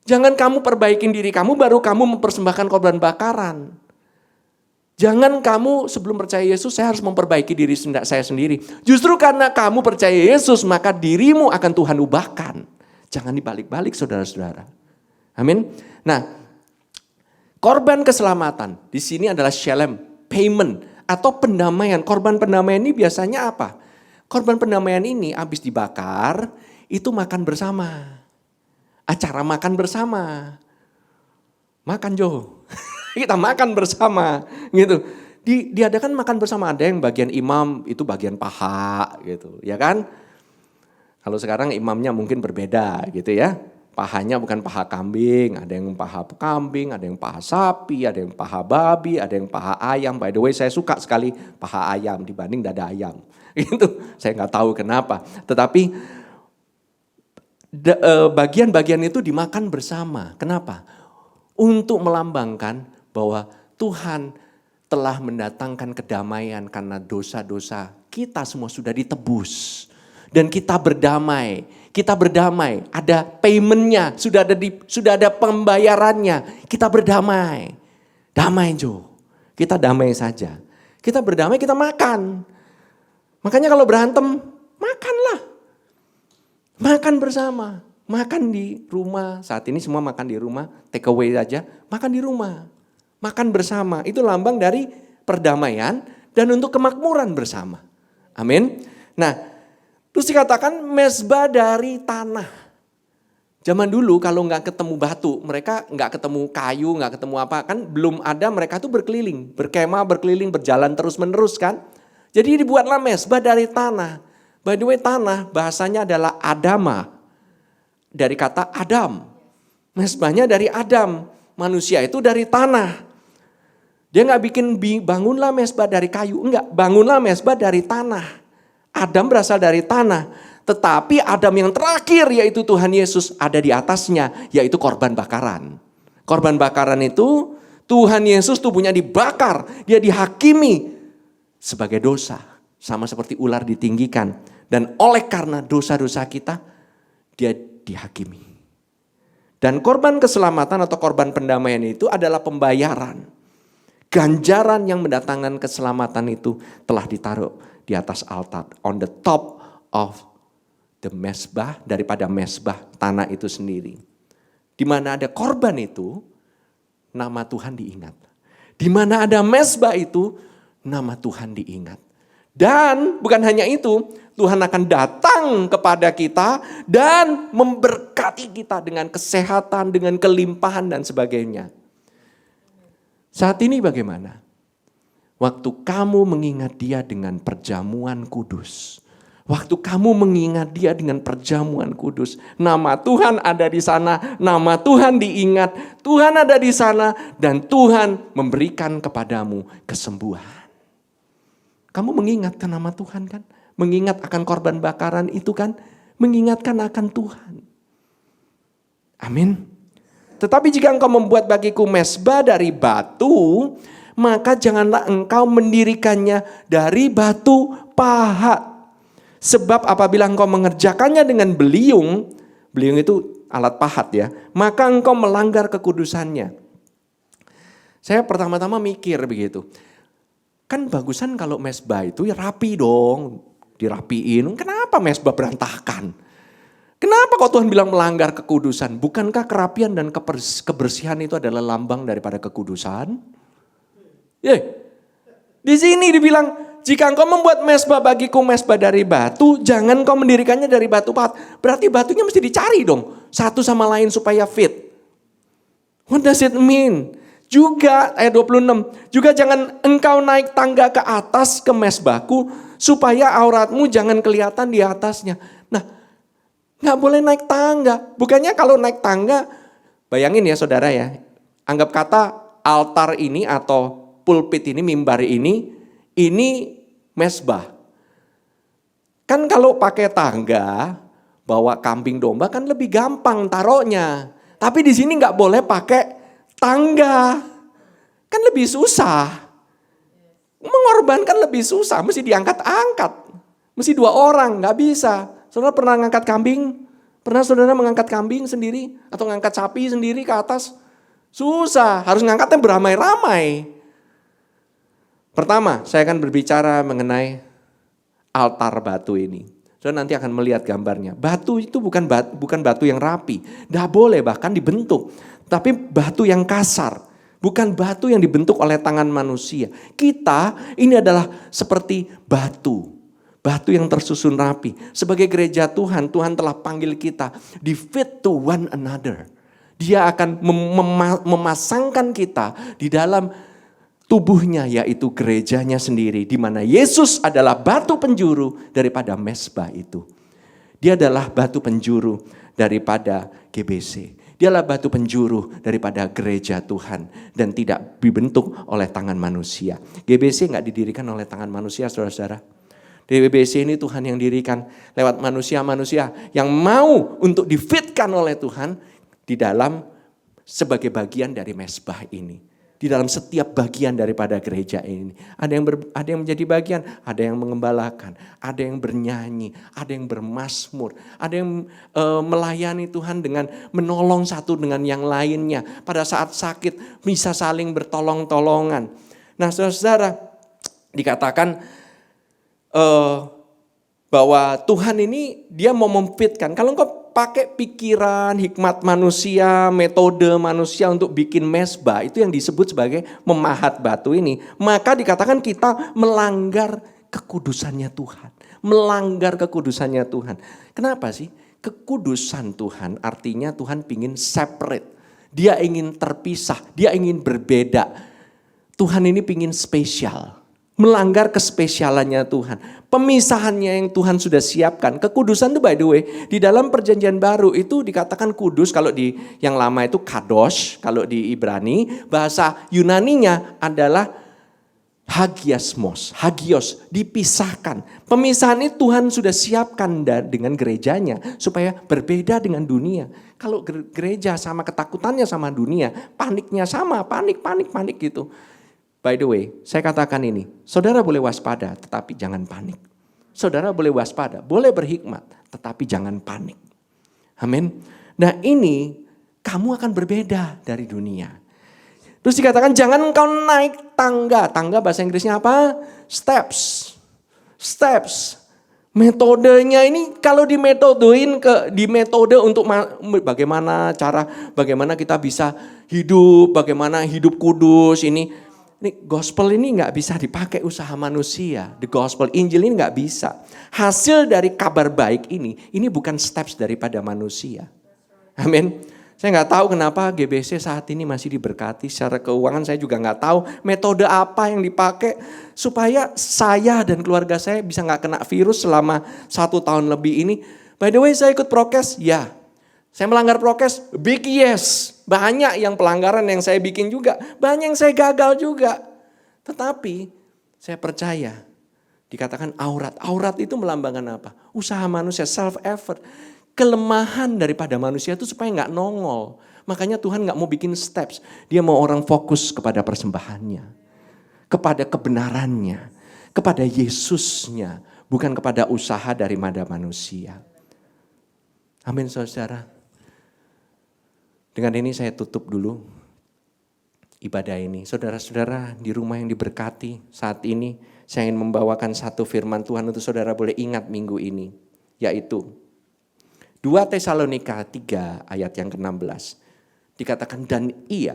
Jangan kamu perbaikin diri kamu baru kamu mempersembahkan korban bakaran. Jangan kamu sebelum percaya Yesus saya harus memperbaiki diri saya sendiri. Justru karena kamu percaya Yesus maka dirimu akan Tuhan ubahkan. Jangan dibalik-balik saudara-saudara. Amin. Nah, korban keselamatan di sini adalah shalom, payment atau pendamaian. Korban pendamaian ini biasanya apa? Korban pendamaian ini habis dibakar itu makan bersama. Acara makan bersama. Makan Jo. Kita makan bersama gitu. Diadakan makan bersama, ada yang bagian imam itu bagian paha gitu, ya kan? Kalau sekarang imamnya mungkin berbeda gitu ya. Pahanya bukan paha kambing, ada yang paha kambing, ada yang paha sapi, ada yang paha babi, ada yang paha ayam. By the way saya suka sekali paha ayam dibanding dada ayam. Gitu. Saya nggak tahu kenapa. Tetapi bagian-bagian itu dimakan bersama. Kenapa? Untuk melambangkan bahwa Tuhan telah mendatangkan kedamaian karena dosa-dosa kita semua sudah ditebus. Dan kita berdamai. Kita berdamai. Ada paymentnya, sudah ada pembayarannya. Kita berdamai. Damai Jo. Kita damai saja. Kita berdamai, kita makan. Makanya kalau berantem, makanlah. Makan bersama, makan di rumah. Saat ini semua makan di rumah, take away aja, makan di rumah. Makan bersama, itu lambang dari perdamaian dan untuk kemakmuran bersama. Amin. Nah, terus dikatakan mezbah dari tanah. Zaman dulu kalau nggak ketemu batu, mereka nggak ketemu kayu, nggak ketemu apa, kan belum ada, mereka tuh berkeliling, berkemah, berkeliling, berjalan terus menerus kan. Jadi dibuatlah mezbah dari tanah. By the way tanah bahasanya adalah Adama. Dari kata Adam. Mezbahnya dari Adam. Manusia itu dari tanah. Dia gak bikin bangunlah mezbah dari kayu. Enggak, bangunlah mezbah dari tanah. Adam berasal dari tanah. Tetapi Adam yang terakhir yaitu Tuhan Yesus ada di atasnya. Yaitu korban bakaran. Korban bakaran itu Tuhan Yesus tubuhnya dibakar. Dia dihakimi sebagai dosa. Sama seperti ular ditinggikan. Dan oleh karena dosa-dosa kita, dia dihakimi. Dan korban keselamatan atau korban pendamaian itu adalah pembayaran. Ganjaran yang mendatangkan keselamatan itu telah ditaruh di atas altar. On the top of the mesbah, daripada mesbah tanah itu sendiri. Di mana ada korban itu, nama Tuhan diingat. Di mana ada mesbah itu, nama Tuhan diingat. Dan bukan hanya itu, Tuhan akan datang kepada kita dan memberkati kita dengan kesehatan, dengan kelimpahan dan sebagainya. Saat ini bagaimana? Waktu kamu mengingat Dia dengan perjamuan kudus. Waktu kamu mengingat Dia dengan perjamuan kudus. Nama Tuhan ada di sana, nama Tuhan diingat, Tuhan ada di sana dan Tuhan memberikan kepadamu kesembuhan. Kamu mengingatkan nama Tuhan kan? Mengingat akan korban bakaran itu kan? Mengingatkan akan Tuhan. Amin. Tetapi jika engkau membuat bagiku mesbah dari batu, maka janganlah engkau mendirikannya dari batu pahat. Sebab apabila engkau mengerjakannya dengan beliung, beliung itu alat pahat ya, maka engkau melanggar kekudusannya. Saya pertama-tama mikir begitu. Kan bagusan kalau mesbah itu ya rapi dong, dirapiin. Kenapa mesbah berantakan? Kenapa kok Tuhan bilang melanggar kekudusan? Bukankah kerapian dan kebersihan itu adalah lambang daripada kekudusan? Di sini dibilang, jika engkau membuat mesbah bagiku mesbah dari batu, jangan kau mendirikannya dari batu pahat. Berarti batunya mesti dicari dong, satu sama lain supaya fit. What does it mean? Juga ayat 26, juga jangan engkau naik tangga ke atas ke mesbahku supaya auratmu jangan kelihatan di atasnya. Nah, gak boleh naik tangga. Bukannya kalau naik tangga, bayangin ya saudara ya, anggap kata altar ini atau pulpit ini, mimbar ini mesbah. Kan kalau pakai tangga, bawa kambing domba kan lebih gampang taruhnya. Tapi di sini gak boleh pakai tangga, kan lebih susah. Mengorbankan lebih susah, mesti diangkat-angkat. Mesti 2 orang, gak bisa. Saudara pernah ngangkat kambing? Pernah saudara mengangkat kambing sendiri? Atau ngangkat sapi sendiri ke atas? Susah, harus ngangkatnya beramai-ramai. Pertama, saya akan berbicara mengenai altar batu ini. Saudara nanti akan melihat gambarnya. Batu itu bukan batu yang rapi. Gak boleh bahkan dibentuk. Tapi batu yang kasar, bukan batu yang dibentuk oleh tangan manusia. Kita ini adalah seperti batu yang tersusun rapi. Sebagai gereja Tuhan, Tuhan telah panggil kita di fit to one another. Dia akan memasangkan kita di dalam tubuhnya, yaitu gerejanya sendiri, di mana Yesus adalah batu penjuru daripada mesbah itu. Dia adalah batu penjuru daripada GBC. Dia adalah batu penjuru daripada gereja Tuhan dan tidak dibentuk oleh tangan manusia. GBC nggak didirikan oleh tangan manusia, saudara-saudara. GBC ini Tuhan yang dirikan lewat manusia-manusia yang mau untuk difitkan oleh Tuhan di dalam sebagai bagian dari mesbah ini. Di dalam setiap bagian daripada gereja ini. Ada yang menjadi bagian, ada yang mengembalakan, ada yang bernyanyi, ada yang bermazmur, ada yang melayani Tuhan dengan menolong satu dengan yang lainnya. Pada saat sakit bisa saling bertolong-tolongan. Nah saudara-saudara, dikatakan bahwa Tuhan ini dia mau memfitkan. Kalau engkau pakai pikiran, hikmat manusia, metode manusia untuk bikin mesbah, itu yang disebut sebagai memahat batu ini. Maka dikatakan kita melanggar kekudusannya Tuhan. Melanggar kekudusannya Tuhan. Kenapa sih? Kekudusan Tuhan artinya Tuhan ingin separate. Dia ingin terpisah, dia ingin berbeda. Tuhan ini ingin spesial. Melanggar kespesialannya Tuhan. Pemisahannya yang Tuhan sudah siapkan. Kekudusan itu by the way, di dalam perjanjian baru itu dikatakan kudus. Kalau di yang lama itu kadosh, kalau di Ibrani. Bahasa Yunaninya adalah hagios, dipisahkan. Pemisahan itu Tuhan sudah siapkan dengan gerejanya. Supaya berbeda dengan dunia. Kalau gereja sama ketakutannya sama dunia, paniknya sama, panik gitu. By the way, saya katakan ini, saudara boleh waspada tetapi jangan panik. Saudara boleh waspada, boleh berhikmat tetapi jangan panik. Amin. Nah ini kamu akan berbeda dari dunia. Terus dikatakan jangan engkau naik tangga. Tangga bahasa Inggrisnya apa? Steps. Steps. Metodenya ini kalau di metode untuk bagaimana kita bisa hidup, bagaimana hidup kudus ini gospel ini nggak bisa dipakai usaha manusia. The gospel, Injil ini nggak bisa. Hasil dari kabar baik ini bukan steps daripada manusia. Amin. Saya nggak tahu kenapa GBC saat ini masih diberkati secara keuangan. Saya juga nggak tahu metode apa yang dipakai supaya saya dan keluarga saya bisa nggak kena virus selama 1 tahun lebih ini. By the way, saya ikut prokes, ya. Saya melanggar prokes, big yes. Banyak yang pelanggaran yang saya bikin juga, banyak yang saya gagal juga. Tetapi saya percaya, dikatakan aurat. Aurat itu melambangkan apa? Usaha manusia, self effort. Kelemahan daripada manusia itu supaya nggak nongol. Makanya Tuhan nggak mau bikin steps. Dia mau orang fokus kepada persembahannya. Kepada kebenarannya. Kepada Yesusnya. Bukan kepada usaha daripada manusia. Amin saudara. Dengan ini saya tutup dulu ibadah ini. Saudara-saudara di rumah yang diberkati saat ini. Saya ingin membawakan satu firman Tuhan untuk saudara boleh ingat minggu ini. Yaitu 2 Tesalonika 3 ayat yang ke-16. Dikatakan dan ia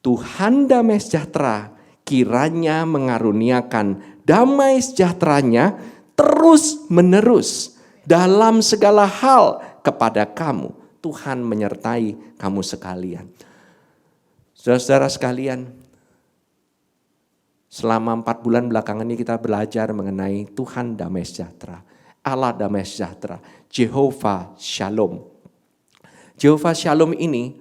Tuhan damai sejahtera kiranya mengaruniakan damai sejahteranya terus menerus dalam segala hal kepada kamu. Tuhan menyertai kamu sekalian. Saudara-saudara sekalian, selama 4 bulan belakangan ini kita belajar mengenai Tuhan damai sejahtera. Allah damai sejahtera, Jehovah Shalom. Jehovah Shalom ini,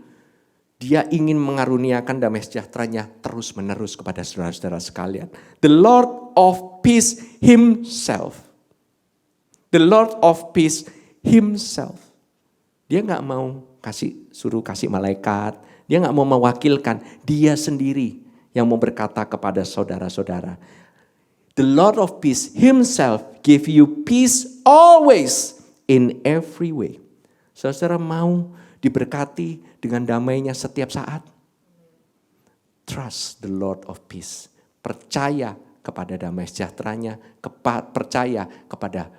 dia ingin mengaruniakan damai sejahteranya terus menerus kepada saudara-saudara sekalian. The Lord of Peace Himself. The Lord of Peace Himself. Dia gak mau suruh kasih malaikat, dia gak mau mewakilkan, dia sendiri yang mau berkata kepada saudara-saudara. The Lord of Peace Himself give you peace always in every way. Saudara mau diberkati dengan damainya setiap saat? Trust the Lord of Peace. Percaya kepada damai sejahteranya, percaya kepada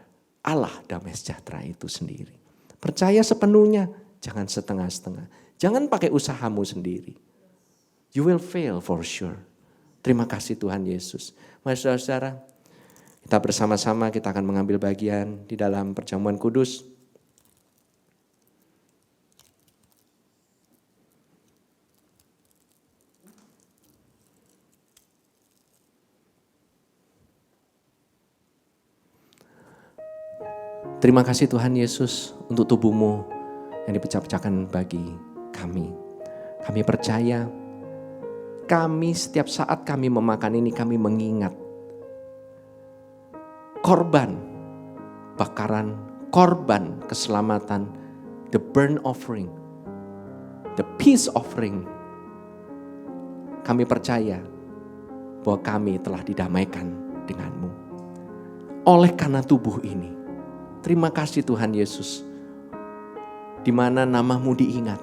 Allah damai sejahtera itu sendiri. Percaya sepenuhnya, jangan setengah-setengah. Jangan pakai usahamu sendiri. You will fail for sure. Terima kasih Tuhan Yesus. Mari saudara-saudara, kita bersama-sama kita akan mengambil bagian di dalam perjamuan kudus. Terima kasih Tuhan Yesus untuk tubuh-Mu yang dipecah-pecahkan bagi kami. Kami percaya, kami setiap saat kami memakan ini kami mengingat korban bakaran, korban keselamatan, the burnt offering, the peace offering. Kami percaya bahwa kami telah didamaikan dengan-Mu. Oleh karena tubuh ini, terima kasih Tuhan Yesus, di mana nama-Mu diingat,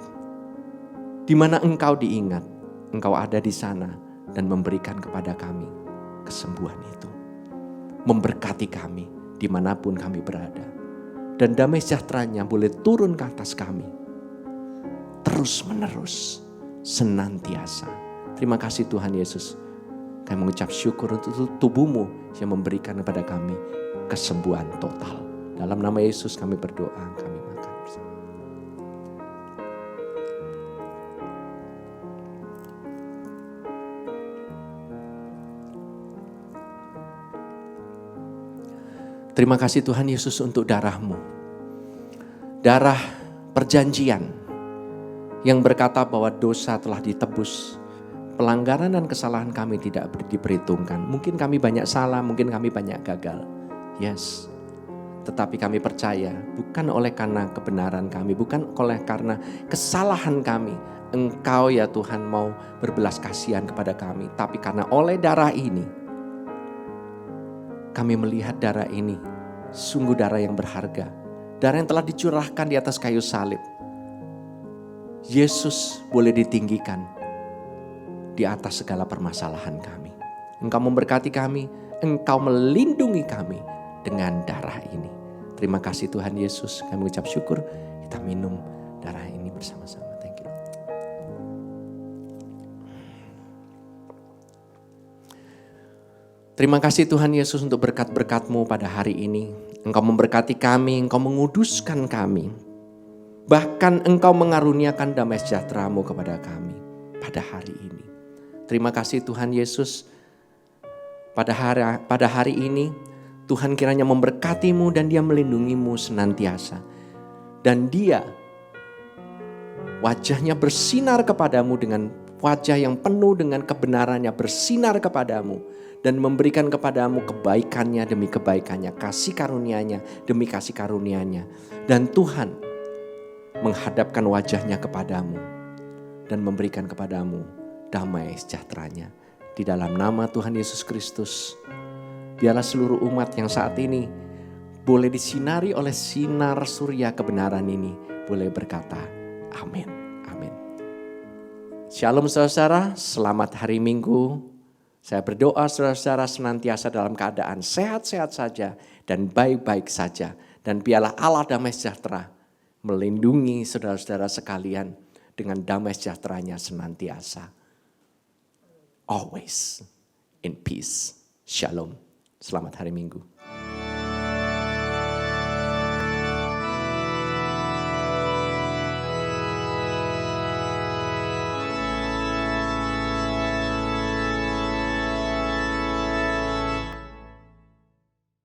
di mana Engkau diingat, Engkau ada di sana dan memberikan kepada kami kesembuhan itu. Memberkati kami dimanapun kami berada. Dan damai sejahteranya boleh turun ke atas kami. Terus menerus, senantiasa. Terima kasih Tuhan Yesus. Kami mengucap syukur untuk tubuh-Mu yang memberikan kepada kami kesembuhan total. Dalam nama Yesus kami berdoa, kami makan bersama. Terima kasih Tuhan Yesus untuk darah-Mu. Darah perjanjian yang berkata bahwa dosa telah ditebus. Pelanggaran dan kesalahan kami tidak diperhitungkan. Mungkin kami banyak salah, mungkin kami banyak gagal. Yes. Tetapi kami percaya bukan oleh karena kebenaran kami, bukan oleh karena kesalahan kami. Engkau ya Tuhan mau berbelas kasihan kepada kami. Tapi karena oleh darah ini, kami melihat darah ini sungguh darah yang berharga. Darah yang telah dicurahkan di atas kayu salib. Yesus boleh ditinggikan di atas segala permasalahan kami. Engkau memberkati kami, Engkau melindungi kami dengan darah ini. Terima kasih Tuhan Yesus, kami ucap syukur, kita minum darah ini bersama-sama. Thank you. Terima kasih Tuhan Yesus untuk berkat-berkat-Mu pada hari ini. Engkau memberkati kami, Engkau menguduskan kami. Bahkan Engkau mengaruniakan damai sejahtera-Mu kepada kami pada hari ini. Terima kasih Tuhan Yesus, pada hari ini Tuhan kiranya memberkati-Mu dan Dia melindungi-Mu senantiasa. Dan Dia wajahnya bersinar kepadamu dengan wajah yang penuh dengan kebenarannya, bersinar kepadamu dan memberikan kepadamu kebaikannya demi kebaikannya, kasih karunia-Nya demi kasih karunia-Nya. Dan Tuhan menghadapkan wajahnya kepadamu dan memberikan kepadamu damai sejahtera-Nya. Di dalam nama Tuhan Yesus Kristus, biarlah seluruh umat yang saat ini boleh disinari oleh sinar surya kebenaran ini, boleh berkata, amin, amin. Shalom saudara-saudara, selamat hari Minggu. Saya berdoa saudara-saudara senantiasa dalam keadaan sehat-sehat saja dan baik-baik saja. Dan biarlah Allah damai sejahtera melindungi saudara-saudara sekalian dengan damai sejahtera-Nya senantiasa. Always in peace. Shalom. Selamat hari Minggu.